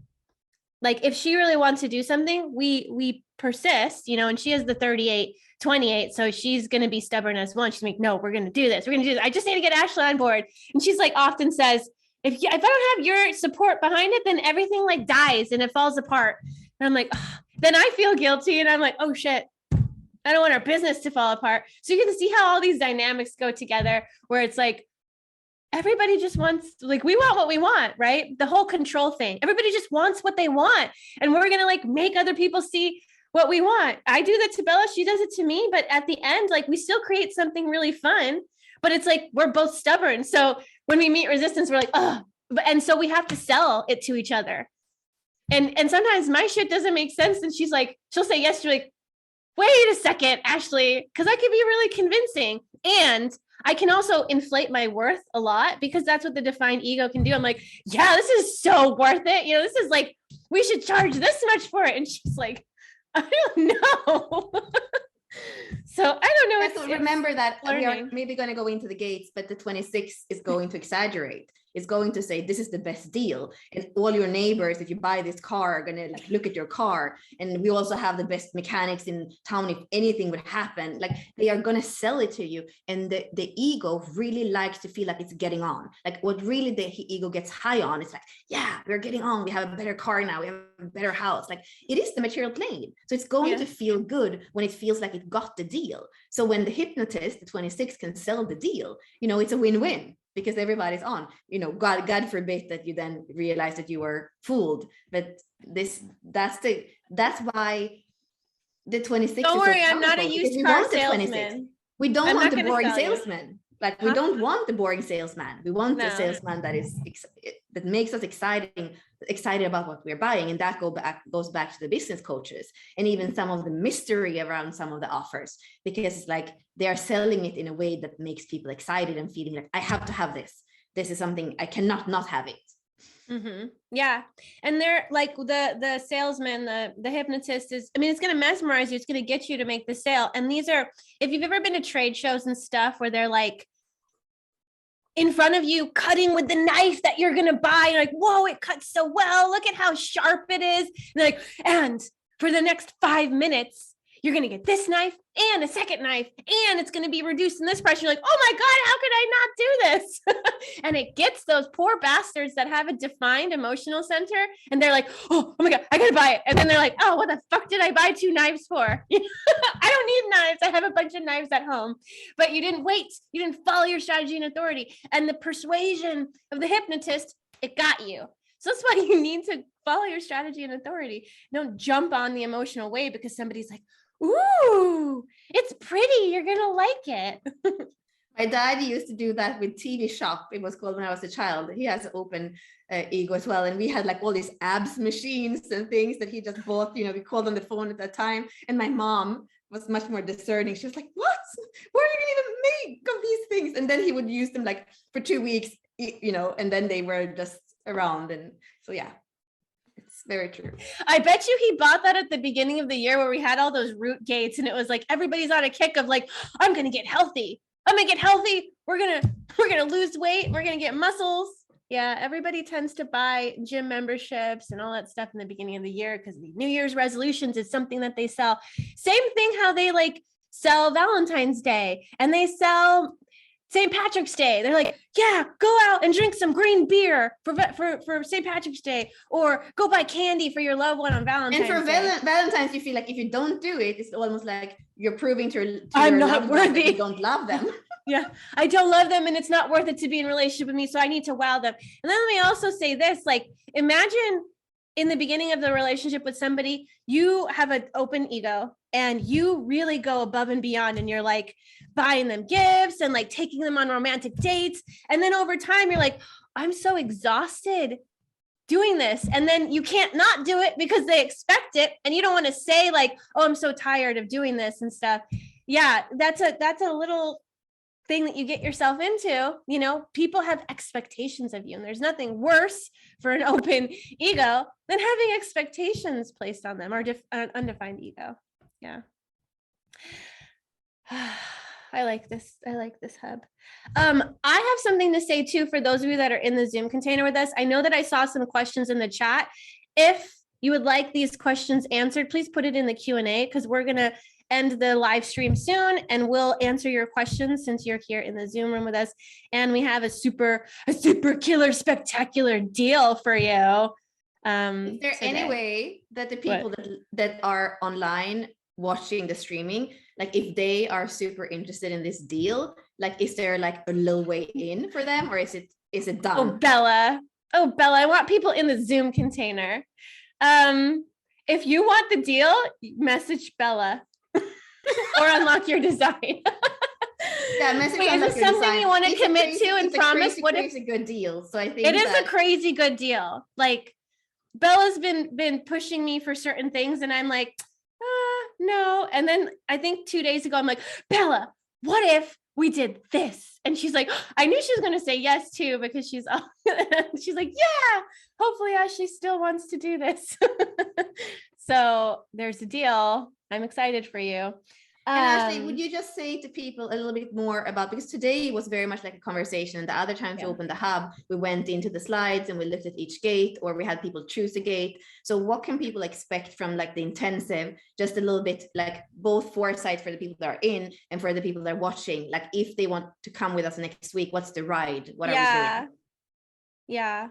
like, if she really wants to do something, we persist, you know, and she has the 38-28. So she's going to be stubborn as well. She's like, no, we're going to do this. We're going to do this. I just need to get Ashley on board. And she's like, often says, if I don't have your support behind it, then everything like dies and it falls apart. And I'm like, oh. Then I feel guilty. And I'm like, oh shit, I don't want our business to fall apart. So you can see how all these dynamics go together, where it's like, everybody just wants, like, we want what we want, right? The whole control thing. Everybody just wants what they want. And we're going to like make other people see what we want. I do that to Bella. She does it to me. But at the end, like, we still create something really fun, but it's like, we're both stubborn. So when we meet resistance, we're like, oh, and so we have to sell it to each other. And sometimes my shit doesn't make sense. And she's like, she'll say yes. You're like, wait a second, Ashley, because I could be really convincing. And I can also inflate my worth a lot, because that's what the defined ego can do. I'm like, yeah, this is so worth it. You know, this is like, we should charge this much for it. And she's like, I don't know. So I don't know. So remember that we are maybe going to go into the gates, but the 26 is going to exaggerate. It's going to say, this is the best deal. And all your neighbors, if you buy this car, are going to like look at your car. And we also have the best mechanics in town. If anything would happen, like, they are going to sell it to you. And the ego really likes to feel like it's getting on. Like, what really the ego gets high on, it's like, yeah, we're getting on. We have a better car now. We have a better house. Like, it is the material plane. So it's going to feel good when it feels like it got the deal. So when the hypnotist, the 26, can sell the deal, you know, it's a win-win, because everybody's on. You know, God forbid that you then realize that you were fooled. But that's why the 26. Don't worry, I'm not a used car salesman. We don't want the boring salesman. Like, we don't want the boring salesman. We want the salesman that makes us excited about what we're buying. And that goes back to the business coaches, and even some of the mystery around some of the offers, because it's like they are selling it in a way that makes people excited and feeling like, I have to have this. This is something I cannot not have it. Mm-hmm. Yeah. And they're like, the salesman, the hypnotist is, I mean, it's going to mesmerize you. It's going to get you to make the sale. And these are, if you've ever been to trade shows and stuff where they're like in front of you cutting with the knife that you're going to buy, you're like, whoa, it cuts so well. Look at how sharp it is. And they're like, and for the next 5 minutes, you're going to get this knife and a second knife, and it's going to be reduced in this price. You're like, oh my God, how could I not do this? And it gets those poor bastards that have a defined emotional center, and they're like, oh my God, I got to buy it. And then they're like, oh, what the fuck did I buy 2 knives for? I don't need knives. I have a bunch of knives at home. But you didn't wait. You didn't follow your strategy and authority. And the persuasion of the hypnotist, it got you. So that's why you need to follow your strategy and authority. Don't jump on the emotional wave because somebody's like, ooh, it's pretty. You're going to like it. My dad used to do that with TV Shop. It was called when I was a child. He has open ego as well. And we had like all these abs machines and things that he just bought. You know, we called on the phone at that time. And my mom was much more discerning. She was like, what? Where are you even make of these things? And then he would use them like for 2 weeks, you know, and then they were just around. And so, yeah. It's very true. I bet you he bought that at the beginning of the year where we had all those root gates, and it was like everybody's on a kick of like, I'm gonna get healthy. I'm gonna get healthy. We're gonna lose weight. We're gonna get muscles. Yeah, everybody tends to buy gym memberships and all that stuff in the beginning of the year because the New Year's resolutions is something that they sell. Same thing how they like sell Valentine's Day and they sell St. Patrick's Day. They're like, yeah, go out and drink some green beer for St. Patrick's Day, or go buy candy for your loved one on Valentine's Day. And for Valentine's, you feel like if you don't do it, it's almost like you're proving to I'm not worthy. You don't love them. Yeah, I don't love them and it's not worth it to be in a relationship with me, so I need to wow them. And then let me also say this, like, imagine in the beginning of the relationship with somebody, you have an open ego and you really go above and beyond and you're like buying them gifts and like taking them on romantic dates. And then over time, you're like, I'm so exhausted doing this, and then you can't not do it because they expect it, and you don't want to say like, oh, I'm so tired of doing this and stuff. Yeah, that's a little thing that you get yourself into. You know, people have expectations of you, and there's nothing worse for an open ego than having expectations placed on them, or undefined ego. Yeah. I like this hub. I have something to say too for those of you that are in the Zoom container with us. I know that I saw some questions in the chat. If you would like these questions answered, please put it in the Q&A, because we're going to end the live stream soon, and we'll answer your questions since you're here in the Zoom room with us. And we have a super killer spectacular deal for you. Is there today. any way that the people that are online watching the streaming, like if they are super interested in this deal, like is there like a little way in for them, or is it done? Oh Bella, I want people in the Zoom container. If you want the deal, message Bella or unlock your design. Yeah, message. Wait, is this something design. You want to commit to and promise? What if it's a good deal? So I think it is a crazy good deal. Like, Bella's been pushing me for certain things, and I'm like, no. And then I think 2 days ago, I'm like, Bella, what if we did this? And she's like, I knew she was going to say yes too, because she's like, yeah, hopefully Ashley still wants to do this. So there's a deal. I'm excited for you. And Ashley, would you just say to people a little bit more about, because today was very much like a conversation, and the other times we opened the hub, we went into the slides and we looked at each gate, or we had people choose a gate. So what can people expect from like the intensive, just a little bit, like both foresight for the people that are in and for the people that are watching, like if they want to come with us next week, what's the ride? What are we doing? Yeah.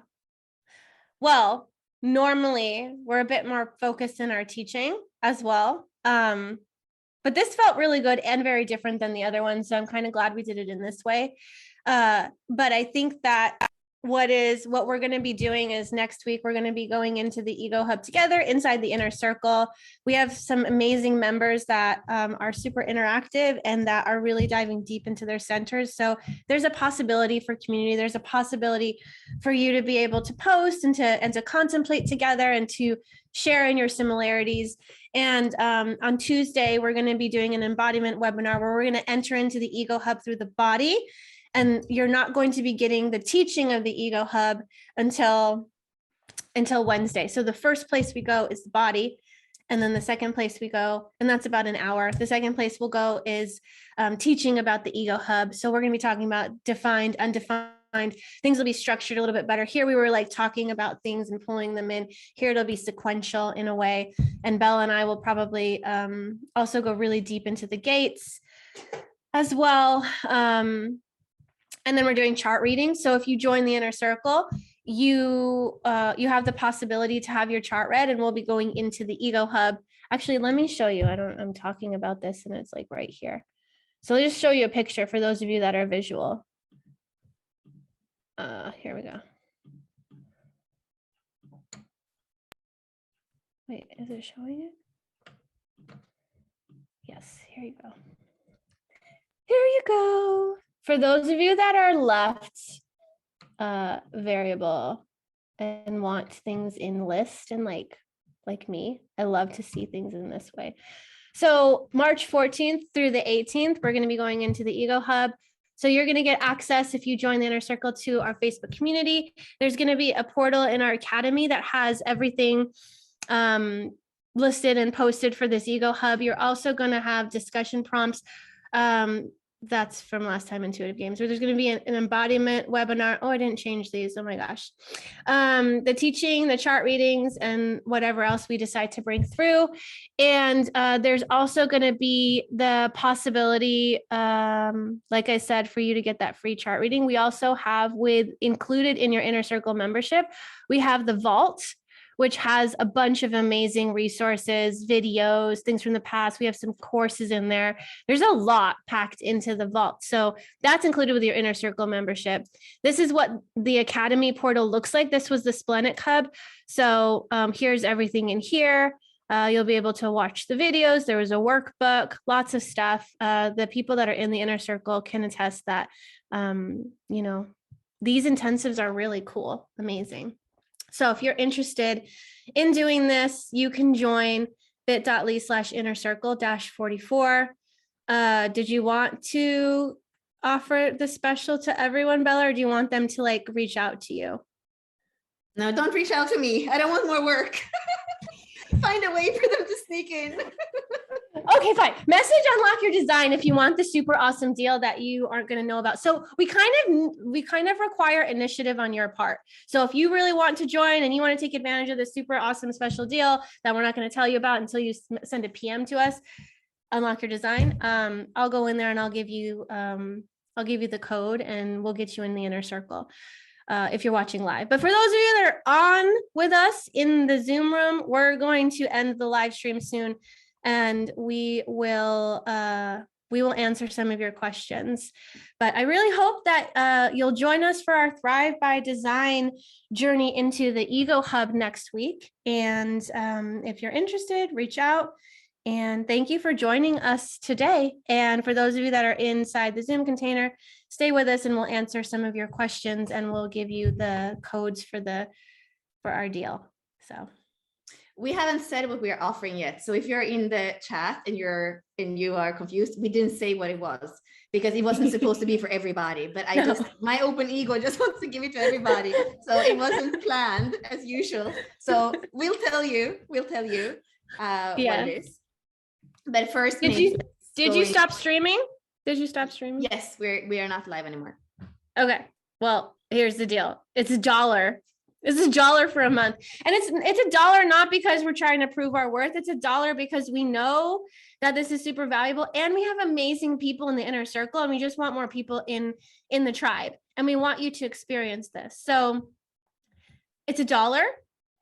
Well, normally we're a bit more focused in our teaching as well. But this felt really good and very different than the other one. So I'm kind of glad we did it in this way. But I think that what we're going to be doing is next week, we're going to be going into the Ego Hub together inside the inner circle. We have some amazing members that are super interactive and that are really diving deep into their centers. So there's a possibility for community. There's a possibility for you to be able to post and to contemplate together and to share in your similarities. And on Tuesday, we're going to be doing an embodiment webinar where we're going to enter into the Ego Hub through the body. And you're not going to be getting the teaching of the Ego Hub until Wednesday. So the first place we go is the body. And then the second place we go, and that's about an hour. The second place we'll go is teaching about the Ego Hub. So we're going to be talking about defined, undefined. Things will be structured a little bit better. Here we were like talking about things and pulling them in. Here it'll be sequential in a way. And Bella and I will probably also go really deep into the gates as well. And then we're doing chart reading. So if you join the inner circle, you have the possibility to have your chart read, and we'll be going into the Ego Hub. Actually, let me show you. I'm talking about this and it's like right here. So I'll just show you a picture for those of you that are visual. Here we go. Wait, is it showing it? Yes, here you go. Here you go. For those of you that are left variable and want things in list, and like me, I love to see things in this way. So March 14th through the 18th, we're going to be going into the Ego Hub. So you're going to get access, if you join the inner circle, to our Facebook community. There's going to be a portal in our academy that has everything listed and posted for this Ego Hub. You're also going to have discussion prompts. That's from last time, Intuitive Games, where there's going to be an embodiment webinar. Oh, I didn't change these. Oh my gosh. The teaching, the chart readings, and whatever else we decide to bring through. And there's also going to be the possibility, like I said, for you to get that free chart reading. We also have included in your inner circle membership, we have the vault, which has a bunch of amazing resources, videos, things from the past. We have some courses in there. There's a lot packed into the vault. So that's included with your inner circle membership. This is what the Academy portal looks like. This was the Splenic Hub. So here's everything in here. You'll be able to watch the videos. There was a workbook, lots of stuff. The people that are in the inner circle can attest that, these intensives are really cool, amazing. So if you're interested in doing this, you can join bit.ly/innercircle-44. Did you want to offer the special to everyone, Bella, or do you want them to like reach out to you? No, don't reach out to me. I don't want more work. Find a way for them to sneak in. Okay, fine. Message Unlock Your Design if you want the super awesome deal that you aren't going to know about. So we kind of require initiative on your part. So if you really want to join and you want to take advantage of the super awesome special deal that we're not going to tell you about until you send a PM to us, Unlock Your Design, I'll go in there and I'll give you the code and we'll get you in the inner circle. If you're watching live. But for those of you that are on with us in the Zoom room, we're going to end the live stream soon, and we will answer some of your questions. But I really hope that you'll join us for our Thrive by Design journey into the Ego Hub next week. And if you're interested, reach out. And thank you for joining us today. And for those of you that are inside the Zoom container, stay with us and we'll answer some of your questions and we'll give you the codes for our deal. So we haven't said what we are offering yet. So if you're in the chat and you are confused, we didn't say what it was because it wasn't supposed to be for everybody. But my open ego just wants to give it to everybody. So it wasn't planned as usual. So we'll tell you what it is. But first, did you stop streaming? Did you stop streaming? Yes, we are not live anymore. Okay. Well, here's the deal. It's $1. It's $1 for a month. And it's $1 not because we're trying to prove our worth. It's $1 because we know that this is super valuable and we have amazing people in the inner circle and we just want more people in the tribe. And we want you to experience this. So it's $1.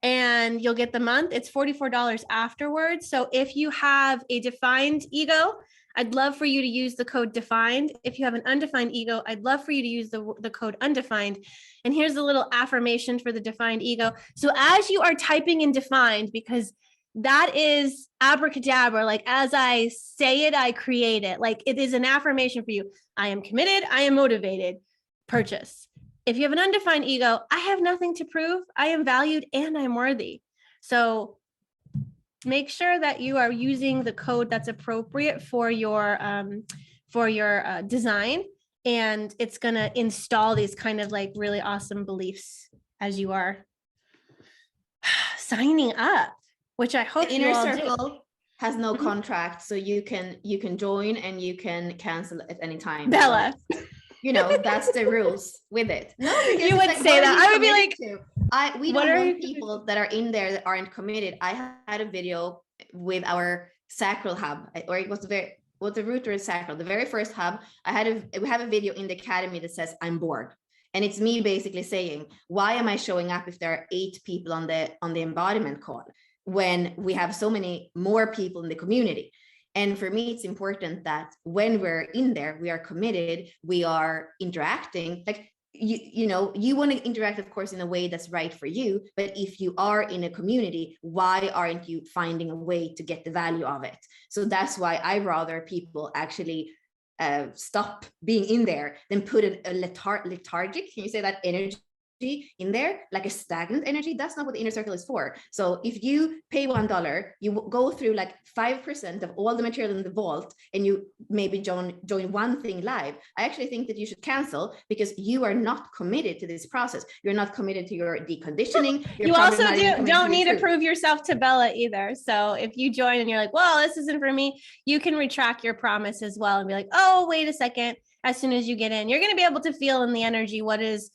And you'll get the month. It's $44 afterwards. So if you have a defined ego, I'd love for you to use the code defined. If you have an undefined ego, I'd love for you to use the code undefined. And here's a little affirmation for the defined ego. So as you are typing in defined, because that is abracadabra, like as I say it, I create it. Like it is an affirmation for you. I am committed. I am motivated. Purchase. If you have an undefined ego, I have nothing to prove. I am valued and I'm worthy. So make sure that you are using the code that's appropriate for your design, and it's going to install these kind of like really awesome beliefs as you are signing up, which I hope the inner circle has no contract, so you can join and you can cancel at any time. Bella. You know, that's the rules with it. No, you would say that. I would be like, we don't want people that are in there that aren't committed. I had a video with our sacral hub, or it was the root or sacral, the very first hub. We have a video in the academy that says I'm bored. And it's me basically saying, why am I showing up if there are 8 people on the embodiment call when we have so many more people in the community? And for me, it's important that when we're in there, we are committed, we are interacting. Like, you know, you want to interact, of course, in a way that's right for you. But if you are in a community, why aren't you finding a way to get the value of it? So that's why I rather people actually stop being in there than put a lethargic, can you say that, energy in there, like a stagnant energy. That's not what the inner circle is for. So if you pay $1, you go through like 5% of all the material in the vault and you maybe join one thing live. I actually think that you should cancel because you are not committed to this process. You're not committed to your deconditioning. You also don't need to prove yourself to Bella either. So if you join and you're like, well, this isn't for me, you can retract your promise as well and be like, oh, wait a second. As soon as you get in, you're going to be able to feel in the energy what it's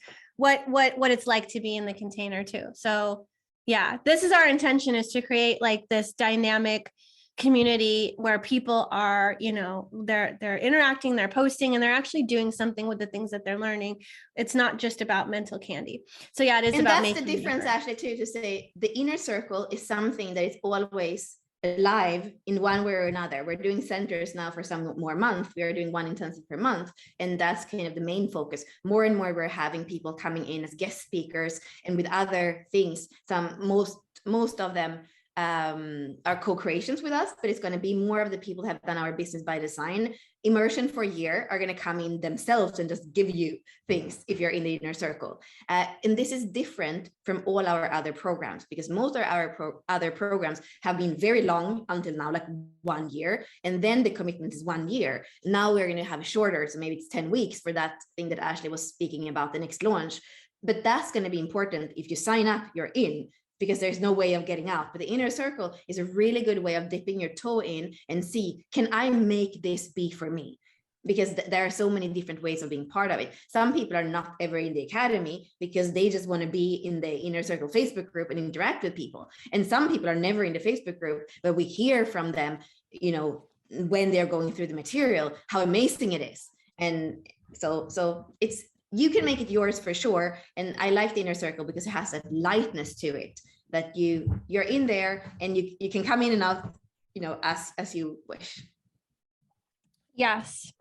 like to be in the container too. So yeah, this is our intention, is to create like this dynamic community where people are, you know, they're interacting, they're posting, and they're actually doing something with the things that they're learning. It's not just about mental candy. So yeah, it is about making. And that's the difference actually too, to say the inner circle is something that is always alive in one way or another. We're doing centers now for some more months. We are doing one intensive per month, and that's kind of the main focus. More and more we're having people coming in as guest speakers and with other things. Most of them our co-creations with us, but it's going to be more of the people that have done our business by design immersion for a year are going to come in themselves and just give you things if you're in the inner circle. And this is different from all our other programs, because most of our other programs have been very long until now, like 1 year, and then the commitment is 1 year. Now we're going to have shorter, so maybe it's 10 weeks for that thing that Ashley was speaking about, the next launch. But that's going to be important. If you sign up, you're in, because there's no way of getting out. But the inner circle is a really good way of dipping your toe in and see, can I make this be for me? Because there are so many different ways of being part of it. Some people are not ever in the academy because they just want to be in the inner circle Facebook group and interact with people. And some people are never in the Facebook group, but we hear from them, you know, when they're going through the material, how amazing it is. And so it's, you can make it yours for sure. And I like the inner circle because it has that lightness to it, that you're in there and you can come in and out, you know, as you wish. Yes.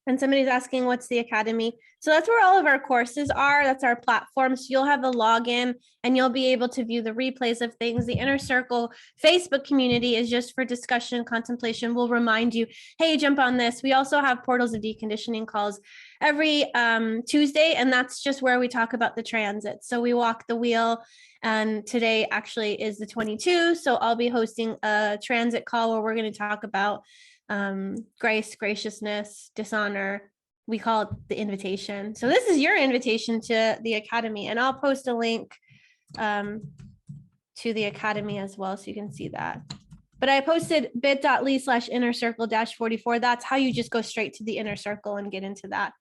And somebody's asking, what's the academy? So that's where all of our courses are. That's our platform. So you'll have a login and you'll be able to view the replays of things. The Inner Circle Facebook community is just for discussion, contemplation. We'll remind you, hey, jump on this. We also have Portals of Deconditioning calls every Tuesday. And that's just where we talk about the transit. So we walk the wheel. And today actually is the 22. So I'll be hosting a transit call where we're going to talk about grace, graciousness, dishonor. We call it the invitation. So this is your invitation to the academy, and I'll post a link to the academy as well, so you can see that. But I posted bit.ly/inner circle -44. That's how you just go straight to the inner circle and get into that.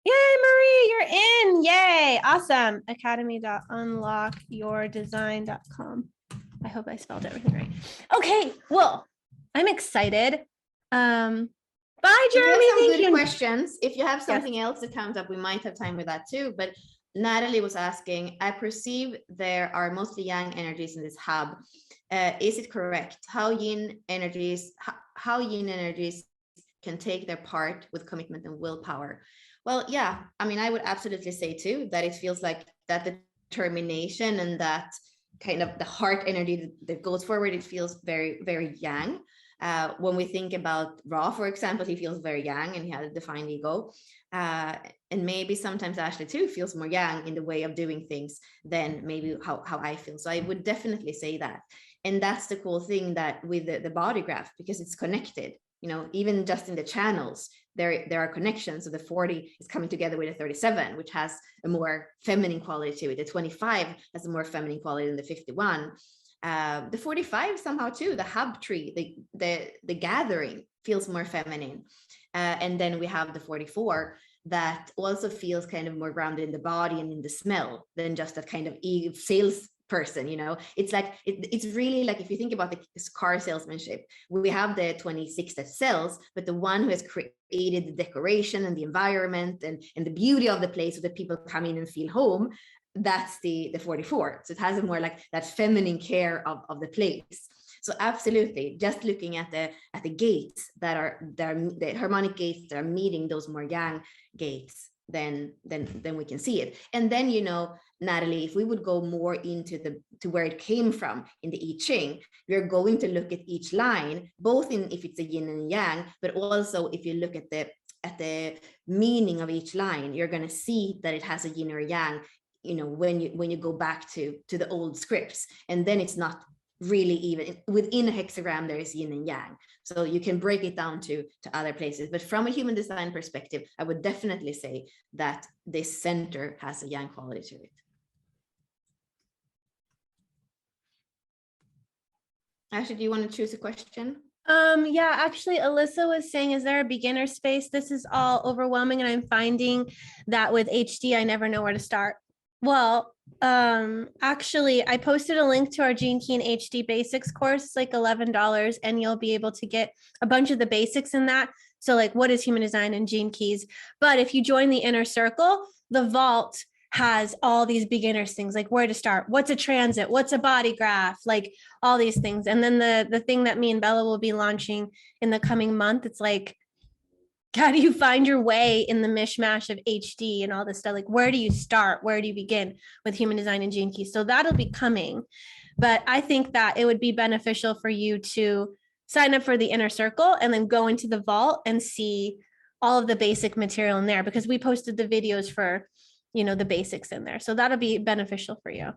Yay, Marie, you're in. Yay. Awesome. academy.unlockyourdesign.com. I hope I spelled everything right. Okay, well, I'm excited. Bye, Jeremy. Thank you. Questions. If you have something else that comes up, we might have time with that too. But Natalie was asking, I perceive there are mostly yang energies in this hub. Is it correct? How yin energies can take their part with commitment and willpower? Well, yeah, I mean, I would absolutely say too that it feels like that determination and that kind of the heart energy that goes forward, it feels very, very yang. When we think about Ra, for example, he feels very yang and he had a defined ego. And maybe sometimes Ashley too feels more yang in the way of doing things than maybe how I feel. So I would definitely say that. And that's the cool thing that with the body graph, because it's connected, you know, even just in the channels, there are connections. So the 40 is coming together with the 37, which has a more feminine quality to it. The 25 has a more feminine quality than the 51. The 45 somehow too, the hub tree, the gathering feels more feminine. And then we have the 44 that also feels kind of more grounded in the body and in the smell than just that kind of sales person, you know. It's like it's really like, if you think about the car salesmanship, we have the 26 that sells, but the one who has created the decoration and the environment and the beauty of the place so that people come in and feel home, that's the 44. So it has a more like that feminine care of the place. So absolutely, just looking at the gates that are the harmonic gates that are meeting those more yang gates, then we can see it. And then, you know, Natalie, if we would go more into to where it came from in the I Ching, we're going to look at each line, both in if it's a yin and yang, but also if you look at the meaning of each line, you're going to see that it has a yin or yang, you know, when you go back to the old scripts. And then it's not really even within a hexagram, there is yin and yang, so you can break it down to other places. But from a human design perspective, I would definitely say that this center has a yang quality to it. Ashley, do you want to choose a question? Yeah, actually, Alyssa was saying, is there a beginner space? This is all overwhelming, and I'm finding that with HD, I never know where to start. Well, actually, I posted a link to our Gene Key and HD Basics course. It's like $11, and you'll be able to get a bunch of the basics in that. So like, what is human design and gene keys? But if you join the inner circle, the vault has all these beginners things, like where to start, what's a transit, what's a body graph, like all these things. And then the thing that me and Bella will be launching in the coming month, it's like, how do you find your way in the mishmash of HD and all this stuff? Like, where do you start? Where do you begin with human design and gene keys? So that'll be coming. But I think that it would be beneficial for you to sign up for the inner circle and then go into the vault and see all of the basic material in there, because we posted the videos for, the basics in there. So that'll be beneficial for you.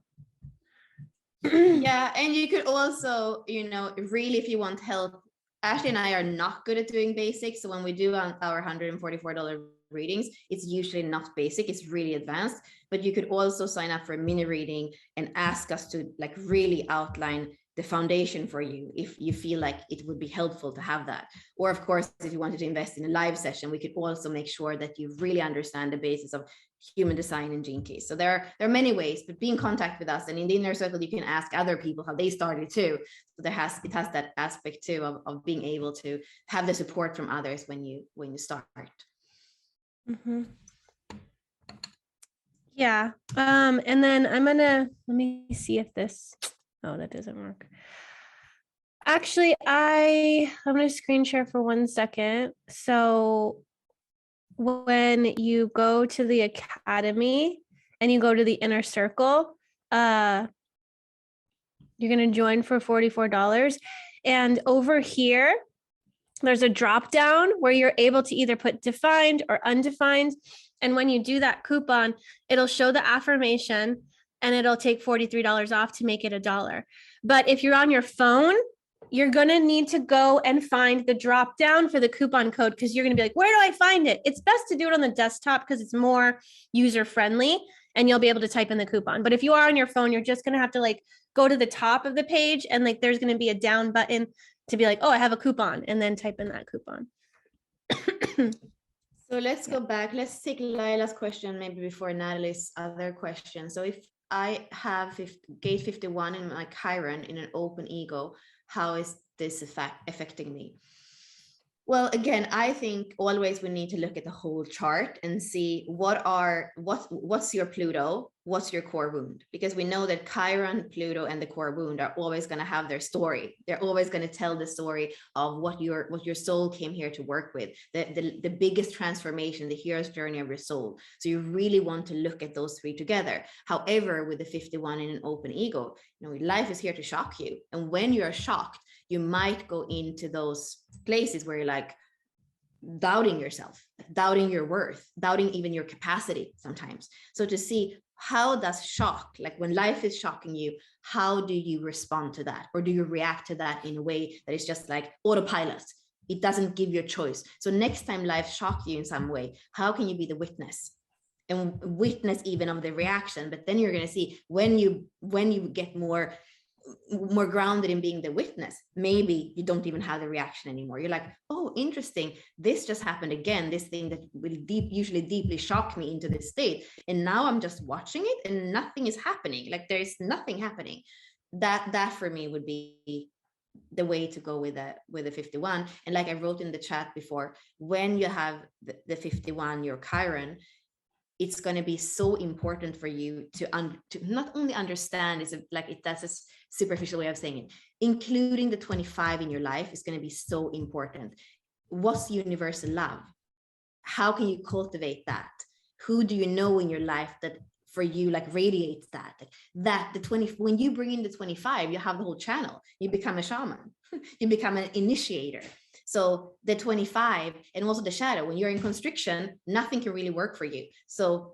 Yeah, and you could also, really, if you want help, Ashley and I are not good at doing basics. So when we do our $144 readings, it's usually not basic, it's really advanced. But you could also sign up for a mini reading and ask us to like really outline the foundation for you if you feel like it would be helpful to have that. Or of course, if you wanted to invest in a live session, we could also make sure that you really understand the basis of human design and gene keys. So there are many ways, but be in contact with us, and in the inner circle you can ask other people how they started too. So it has that aspect too of being able to have the support from others when you start. Mm-hmm. Yeah. And then let me see if this, that doesn't work. Actually, I'm going to screen share for 1 second. So when you go to the academy and you go to the inner circle, you're going to join for $44. And over here, there's a drop down where you're able to either put defined or undefined. And when you do that coupon, it'll show the affirmation and it'll take $43 off to make it $1. But if you're on your phone, you're going to need to go and find the drop down for the coupon code, because you're going to be like, where do I find it? It's best to do it on the desktop because it's more user friendly and you'll be able to type in the coupon. But if you are on your phone, you're just going to have to like go to the top of the page and like there's going to be a down button to be like, oh, I have a coupon, and then type in that coupon. So let's go back. Let's take Lila's question maybe before Natalie's other question. So if I have gate 51 in my Chiron in an open ego, how is this affecting me? Well, again, I think always we need to look at the whole chart and see what's your Pluto, what's your core wound, because we know that Chiron, Pluto, and the core wound are always going to have their story. They're always going to tell the story of what your soul came here to work with, the biggest transformation, the hero's journey of your soul. So you really want to look at those three together. However, with the 51 in an open ego, life is here to shock you, and when you're shocked, you might go into those places where you're like doubting yourself, doubting your worth, doubting even your capacity sometimes. So to see how does shock, like when life is shocking you, how do you respond to that? Or do you react to that in a way that is just like autopilot? It doesn't give you a choice. So next time life shocks you in some way, how can you be the witness? And witness even of the reaction? But then you're going to see when you get more grounded in being the witness, maybe you don't even have the reaction anymore. You're like, oh, interesting, this just happened again, this thing that will usually deeply shock me into this state, and now I'm just watching it and nothing is happening, like there is nothing happening. That for me would be the way to go with the 51. And like I wrote in the chat before, when you have the 51, your Chiron, it's going to be so important for you to not only understand, that's a superficial way of saying it, including the 25 in your life is going to be so important. What's universal love? How can you cultivate that? Who do you know in your life that for you like radiates that the 20? When you bring in the 25, you have the whole channel. You become a shaman. You become an initiator. So the 25 and also the shadow, when you're in constriction, nothing can really work for you. So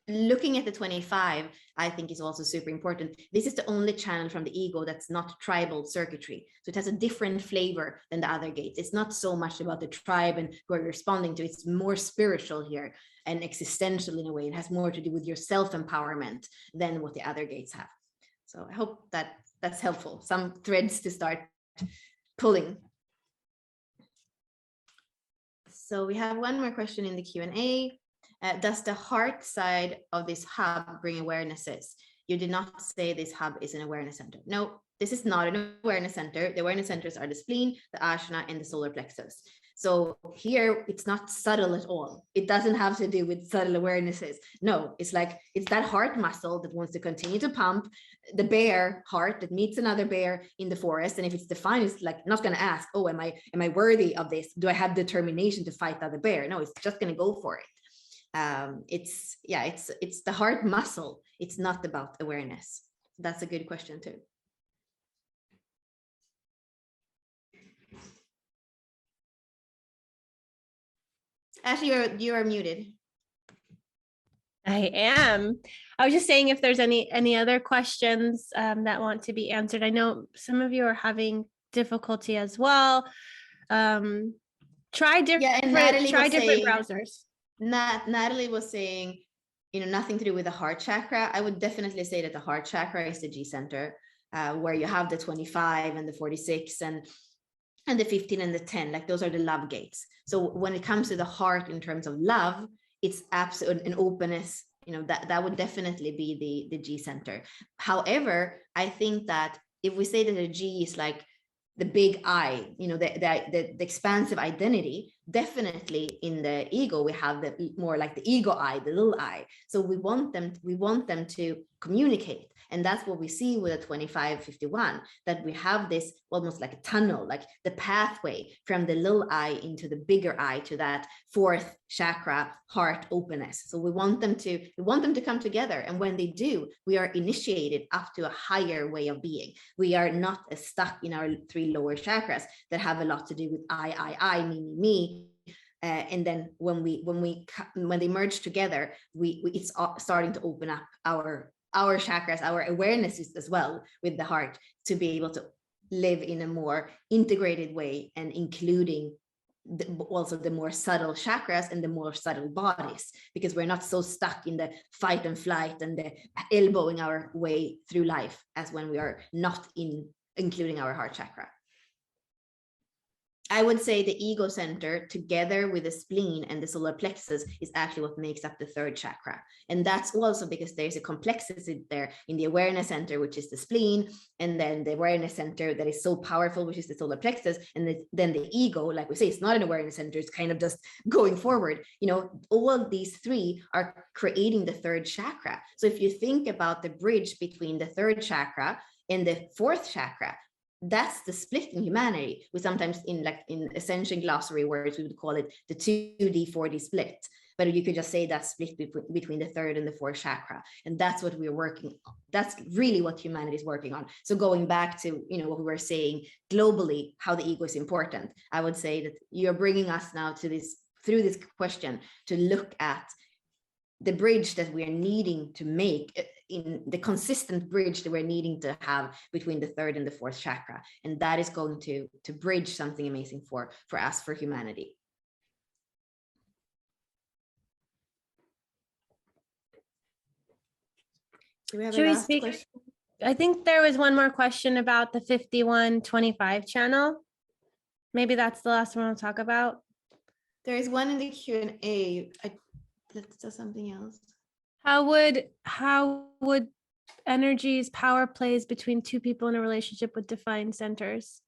looking at the 25, I think is also super important. This is the only channel from the ego that's not tribal circuitry. So it has a different flavor than the other gates. It's not so much about the tribe and who are you responding to. It's more spiritual here and existential in a way. It has more to do with your self-empowerment than what the other gates have. So I hope that's helpful. Some threads to start pulling. So we have one more question in the Q&A. Does the heart side of this hub bring awarenesses? You did not say this hub is an awareness center. No, this is not an awareness center. The awareness centers are the spleen, the ajna, and the solar plexus. So here, it's not subtle at all. It doesn't have to do with subtle awarenesses. No, it's that heart muscle that wants to continue to pump, the bear heart that meets another bear in the forest. And if it's defined, it's like not going to ask, oh, am I worthy of this? Do I have determination to fight the other bear? No, it's just going to go for it. It's the heart muscle. It's not about awareness. That's a good question too. Ashley, you are muted. I am. I was just saying if there's any other questions that want to be answered. I know some of you are having difficulty as well. Try different browsers. Natalie was saying, nothing to do with the heart chakra. I would definitely say that the heart chakra is the G center, where you have the 25 and the 46 and the 15 and the 10, like those are the love gates. So when it comes to the heart in terms of love, it's absolute an openness, that would definitely be the G center. However, I think that if we say that the G is like the big I, the expansive identity, definitely in the ego, we have the more like the ego I, the little I. So we want them to communicate. And that's what we see with the 2551, that we have this almost like a tunnel, like the pathway from the little I into the bigger I, to that fourth chakra, heart openness. So we want them to come together. And when they do, we are initiated up to a higher way of being. We are not as stuck in our three lower chakras that have a lot to do with I, me. And then when they merge together, it's starting to open up our chakras, our awarenesses as well with the heart, to be able to live in a more integrated way, and including also the more subtle chakras and the more subtle bodies, because we're not so stuck in the fight and flight and the elbowing our way through life as when we are not including our heart chakra. I would say the ego center together with the spleen and the solar plexus is actually what makes up the third chakra. And that's also because there's a complexity there in the awareness center, which is the spleen, and then the awareness center that is so powerful, which is the solar plexus. And then the ego, like we say, it's not an awareness center, it's kind of just going forward. All of these three are creating the third chakra. So if you think about the bridge between the third chakra and the fourth chakra, that's the split in humanity. We sometimes in Ascension glossary words, we would call it the 2D 4D split, but you could just say that split between the third and the fourth chakra. And that's what we're working on. That's really what humanity is working on. So going back to what we were saying globally, how the ego is important, I would say that you're bringing us now to this, through this question, to look at the bridge that we are needing to make, in the consistent bridge that we're needing to have between the third and the fourth chakra. And that is going to bridge something amazing for us, for humanity. Do we have a last question? I think there was one more question about the 5125 channel. Maybe that's the last one we'll talk about. There is one in the Q&A. That's something else. How would energies, power plays between two people in a relationship with defined centers?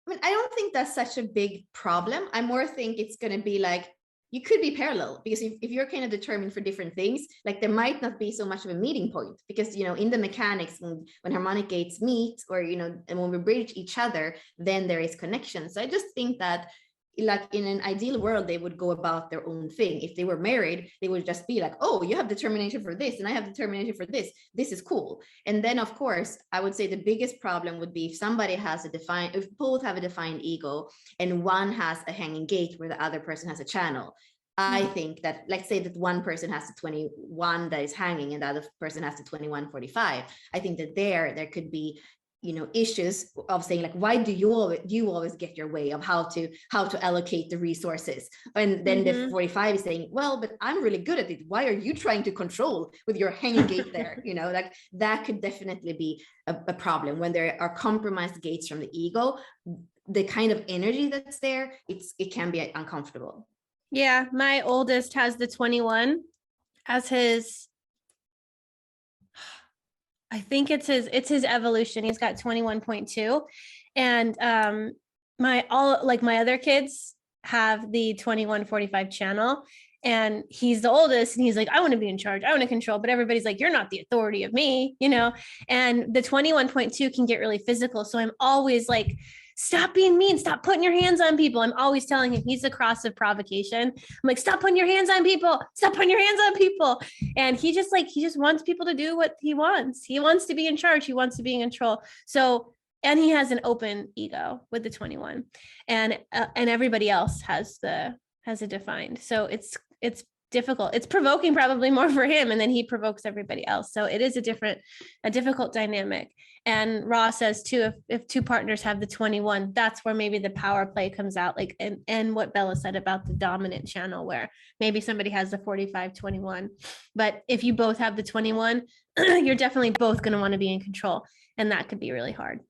I mean, I don't think that's such a big problem. I more think it's going to be like, you could be parallel, because if you're kind of determined for different things, like there might not be so much of a meeting point, because in the mechanics, when harmonic gates meet, or and when we bridge each other, then there is connection. So I just think that, like in an ideal world, they would go about their own thing. If they were married, they would just be like, oh, you have determination for this and I have determination for this is cool. And then of course I would say the biggest problem would be if somebody has if both have a defined ego and one has a hanging gate where the other person has a channel. I think that, let's say that one person has the 21 that is hanging and the other person has the 2145. I think that there could be issues of saying, like, why do you always get your way of how to allocate the resources? And then the 45 is saying, well, but I'm really good at it. Why are you trying to control with your hanging gate there? Like that could definitely be a problem when there are compromised gates from the ego. The kind of energy that's there, it can be uncomfortable. Yeah, my oldest has the 21 as his, I think it's his evolution. He's got 21.2. And my other kids have the 2145 channel, and he's the oldest, and he's like, I want to be in charge, I want to control, but everybody's like, you're not the authority of me, and the 21.2 can get really physical. So I'm always like, stop being mean, stop putting your hands on people. I'm always telling him, he's the cross of provocation. I'm like, stop putting your hands on people, stop putting your hands on people. And he just wants people to do what he wants. He wants to be in charge. He wants to be in control. So, and he has an open ego with the 21, and everybody else has the has a defined. So it's difficult. It's provoking probably more for him, and then he provokes everybody else. So it is a difficult dynamic. And Ross says too, if two partners have the 21, that's where maybe the power play comes out. Like, and what Bella said about the dominant channel, where maybe somebody has the 45-21, but if you both have the 21, you're definitely both going to want to be in control, and that could be really hard.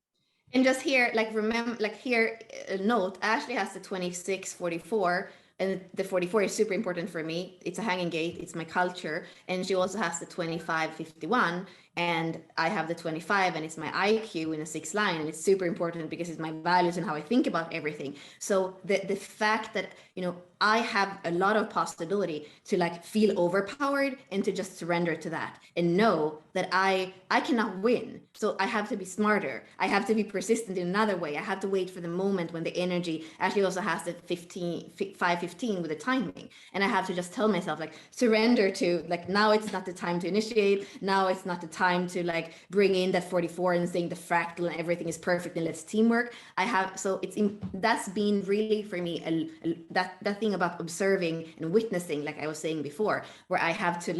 And just here, like, remember, like here, note, Ashley has the 26-44, and the 44 is super important for me. It's a hanging gate, it's my culture. And she also has the 25-51, and I have the 25, and it's my IQ in a 6 line, and it's super important because it's my values and how I think about everything. So the fact that, you know, I have a lot of possibility to like feel overpowered and to just surrender to that and know that I cannot win. So I have to be smarter. I have to be persistent in another way. I have to wait for the moment when the energy actually also has the 5-15 with the timing. And I have to just tell myself, like, surrender to, like, now it's not the time to initiate. Now it's not the time to like bring in that 44 and saying the fractal and everything is perfect and let's teamwork. That's been really for me that thing about observing and witnessing, like I was saying before, where I have to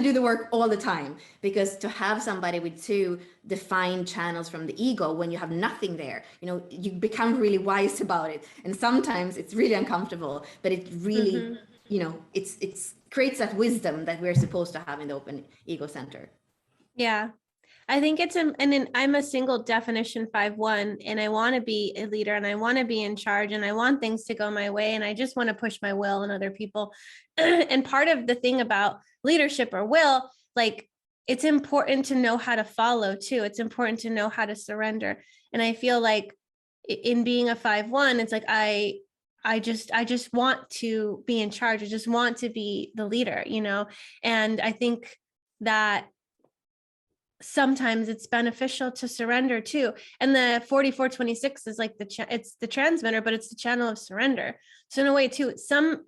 do the work all the time, because to have somebody with 2 defined channels from the ego, when you have nothing there, you know, you become really wise about it. And sometimes it's really uncomfortable, but it really, you know, it's creates that wisdom that we're supposed to have in the open ego center. Yeah. I think I'm a single definition 5-1, and I want to be a leader, and I want to be in charge, and I want things to go my way, and I just want to push my will on other people. And part of the thing about leadership or will, like, it's important to know how to follow too. It's important to know how to surrender. And I feel like in being a 5-1, it's like, I just want to be in charge. I just want to be the leader, you know? And I think that sometimes it's beneficial to surrender too. And the 44-26 is like it's the transmitter, but it's the channel of surrender. So in a way too,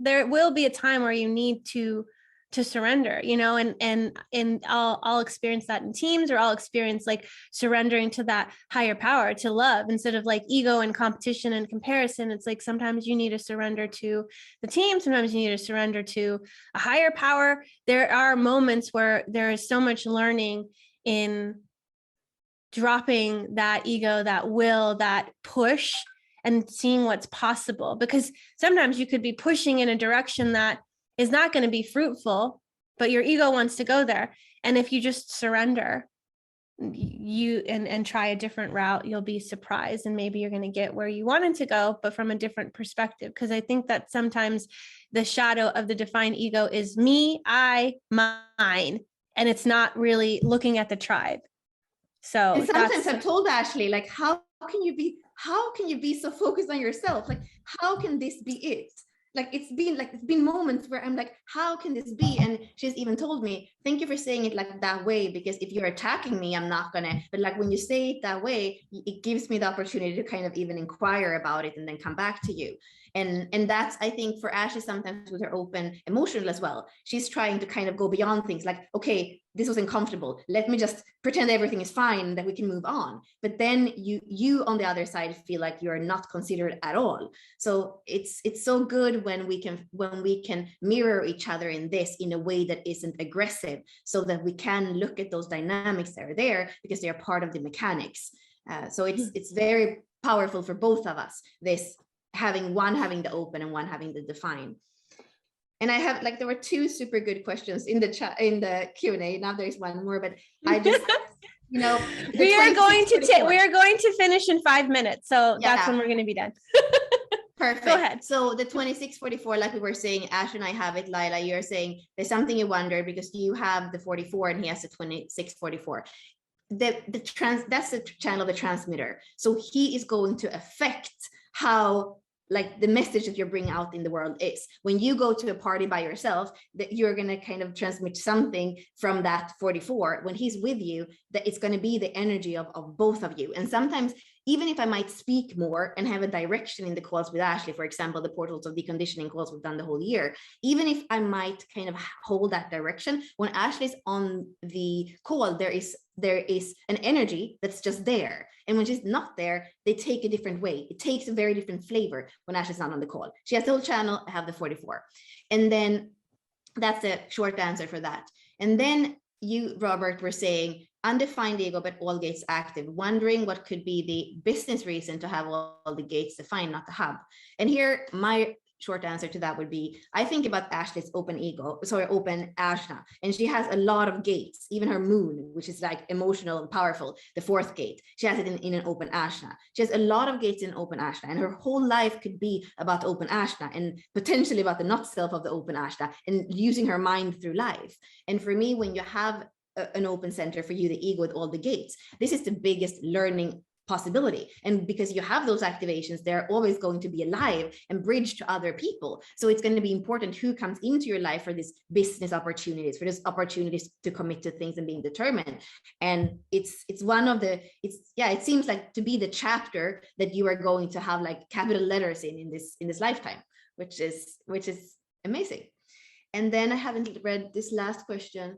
there will be a time where you need to surrender, you know, and I'll experience that in teams, or I'll experience like surrendering to that higher power, to love, instead of like ego and competition and comparison. It's like sometimes you need to surrender to the team. Sometimes you need to surrender to a higher power. There are moments where there is so much learning in dropping that ego, that will, that push, and seeing what's possible. Because sometimes you could be pushing in a direction that is not going to be fruitful, but your ego wants to go there. And if you just surrender, and try a different route, you'll be surprised, and maybe you're going to get where you wanted to go, but from a different perspective. Because I think that sometimes the shadow of the defined ego is me, I, mine, and it's not really looking at the tribe. So and sometimes I've told Ashley, like, how can you be so focused on yourself? Like, how can this be it? Like, it's been moments where I'm like, how can this be? And she's even told me, thank you for saying it like that way, because if you're attacking me, I'm not gonna, but like when you say it that way, it gives me the opportunity to kind of even inquire about it and then come back to you. And that's, I think, for Ashley, sometimes with her open emotional as well, she's trying to kind of go beyond things like, okay, this was uncomfortable, let me just pretend everything is fine, that we can move on. But then you on the other side feel like you're not considered at all. So it's so good when we can mirror each other in this in a way that isn't aggressive, so that we can look at those dynamics that are there because they are part of the mechanics. So it's very powerful for both of us, this having the open and one having the define. And I have, like, there were 2 super good questions in the chat, in the Q&A. Now there's one more, but I just, you know, we are going to finish in 5 minutes. So yeah, that's when we're going to be done. Perfect. Go ahead. So the 26-44, like we were saying, Ash and I have it, Lila, you're saying there's something you wonder because you have the 44 and he has the 26-44. That's the channel of the transmitter. So he is going to affect how, like, the message that you're bringing out in the world is. When you go to a party by yourself, that you're going to kind of transmit something from that 44. When he's with you, that it's going to be the energy of both of you. And sometimes even if I might speak more and have a direction in the calls with Ashley, for example, the portals of deconditioning calls we've done the whole year, even if I might kind of hold that direction, when Ashley's on the call, there is an energy that's just there. And when she's not there, they take a different way. It takes a very different flavor when Ashley's not on the call. She has the whole channel, I have the 44. And then that's a short answer for that. And then you, Robert, were saying undefined ego, but all gates active, wondering what could be the business reason to have all the gates defined, not the hub. And here, my short answer to that would be, I think about Ashley's open Ajna, and she has a lot of gates, even her moon, which is like emotional and powerful, the 4th gate, she has it in an open Ajna. She has a lot of gates in open Ajna, and her whole life could be about open Ajna and potentially about the not self of the open Ajna and using her mind through life. And for me, when you have an open center, for you, the ego with all the gates, this is the biggest learning possibility. And because you have those activations, they're always going to be alive and bridge to other people. So it's going to be important who comes into your life for these business opportunities, for these opportunities to commit to things and being determined. And it's one of the, it seems like to be the chapter that you are going to have like capital letters in this lifetime, which is amazing. And then I haven't read this last question.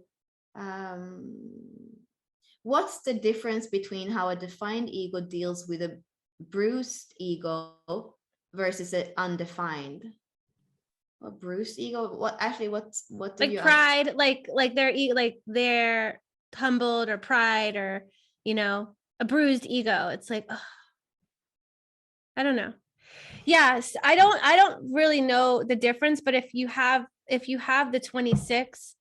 What's the difference between how a defined ego deals with a bruised ego versus an undefined? A bruised ego? What do like you pride, like they're humbled, or pride, or a bruised ego. It's like, oh, I don't know. Yes, I don't really know the difference, but if you have the 26,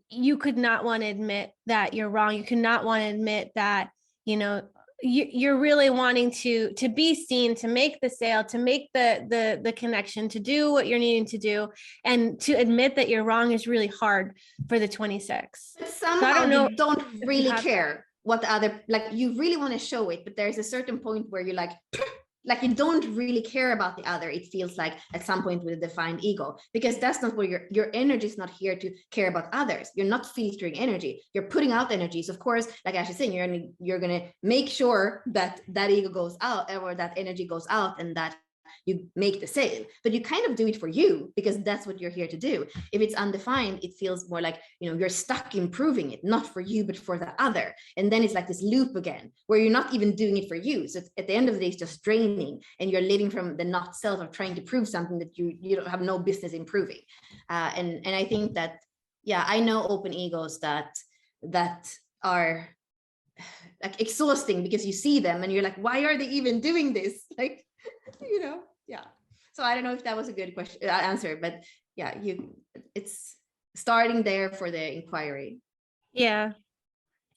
you could not want to admit that you're wrong. You cannot want to admit that, you're really wanting to be seen, to make the sale, to make the connection, to do what you're needing to do. And to admit that you're wrong is really hard for the 26. But somehow I don't know, you don't really care what the other, like you really want to show it, but there's a certain point where you're like you don't really care about the other. It feels like at some point with a defined ego, because that's not where your energy is not here to care about others. You're not filtering energy. You're putting out energies. Of course, like Ashley's saying, you're going to make sure that ego goes out, or that energy goes out, and that you make the sale, but you kind of do it for you because that's what you're here to do. If it's undefined, it feels more like, you're stuck improving it, not for you, but for the other. And then it's like this loop again, where you're not even doing it for you. So at the end of the day, it's just draining, and you're living from the not self of trying to prove something that you don't have no business improving. And I think that, I know open egos that are like exhausting, because you see them and you're like, why are they even doing this? Like, so I don't know if that was a good question answer, but it's starting there for the inquiry. And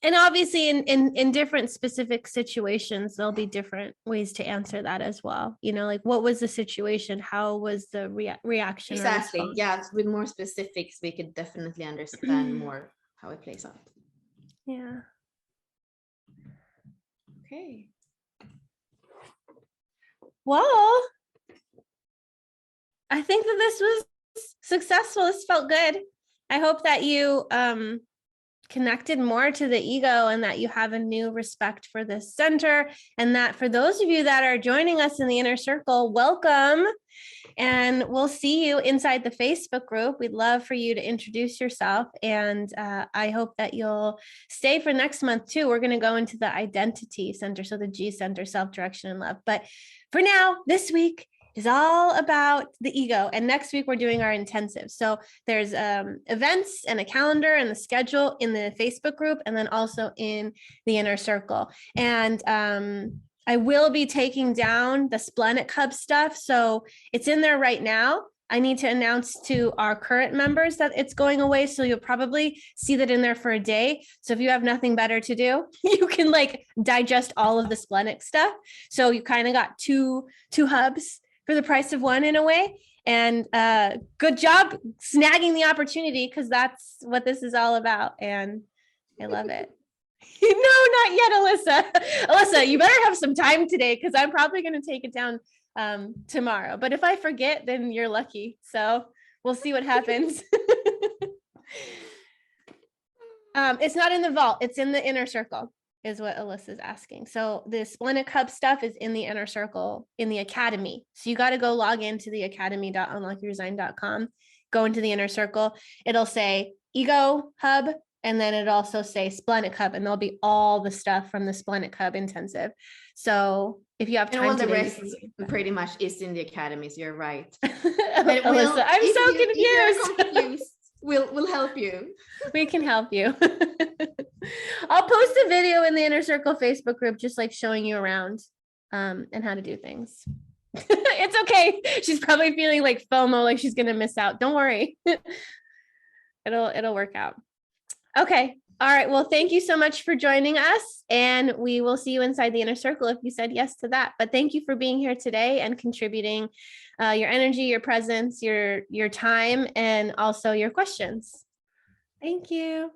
obviously in different specific situations, there'll be different ways to answer that as well. Like, what was the situation? How was the reaction? Exactly. With more specifics, we could definitely understand more how it plays out. Okay. Well, I think that this was successful. This felt good. I hope that you connected more to the ego, and that you have a new respect for this center, and that for those of you that are joining us in the inner circle, welcome. And we'll see you inside the Facebook group. We'd love for you to introduce yourself. And I hope that you'll stay for next month too. We're going to go into the identity center. So the G center, self-direction and love. But for now, this week is all about the ego. And next week we're doing our intensive. So there's events and a calendar and the schedule in the Facebook group, and then also in the inner circle. And I will be taking down the Splenic Hub stuff. So it's in there right now. I need to announce to our current members that it's going away. So you'll probably see that in there for a day. So if you have nothing better to do, you can digest all of the Splenic stuff. So you kind of got two hubs for the price of one in a way. And good job snagging the opportunity, because that's what this is all about. And I love it. No, not yet, Alyssa. Alyssa, you better have some time today, because I'm probably going to take it down tomorrow. But if I forget, then you're lucky. So we'll see what happens. It's not in the vault. It's in the inner circle. is what Alyssa's asking. So the Splenic Hub stuff is in the inner circle in the academy. So you got to go log into the academy.unlockyourdesign.com, go into the inner circle. It'll say Ego Hub, and then it also say Splenic Hub, and there'll be all the stuff from the Splenic Hub intensive. So if you have time, and all the today, rest pretty much is in the academies. You're right. Alyssa, I'm so confused. If you're confused, we'll help you. We can help you. I'll post a video in the Inner Circle Facebook group, just like showing you around and how to do things. It's okay. She's probably feeling like FOMO, like she's gonna miss out. Don't worry. It'll work out. Okay. All right. Well, thank you so much for joining us, and we will see you inside the Inner Circle if you said yes to that. But thank you for being here today and contributing your energy, your presence, your time, and also your questions. Thank you.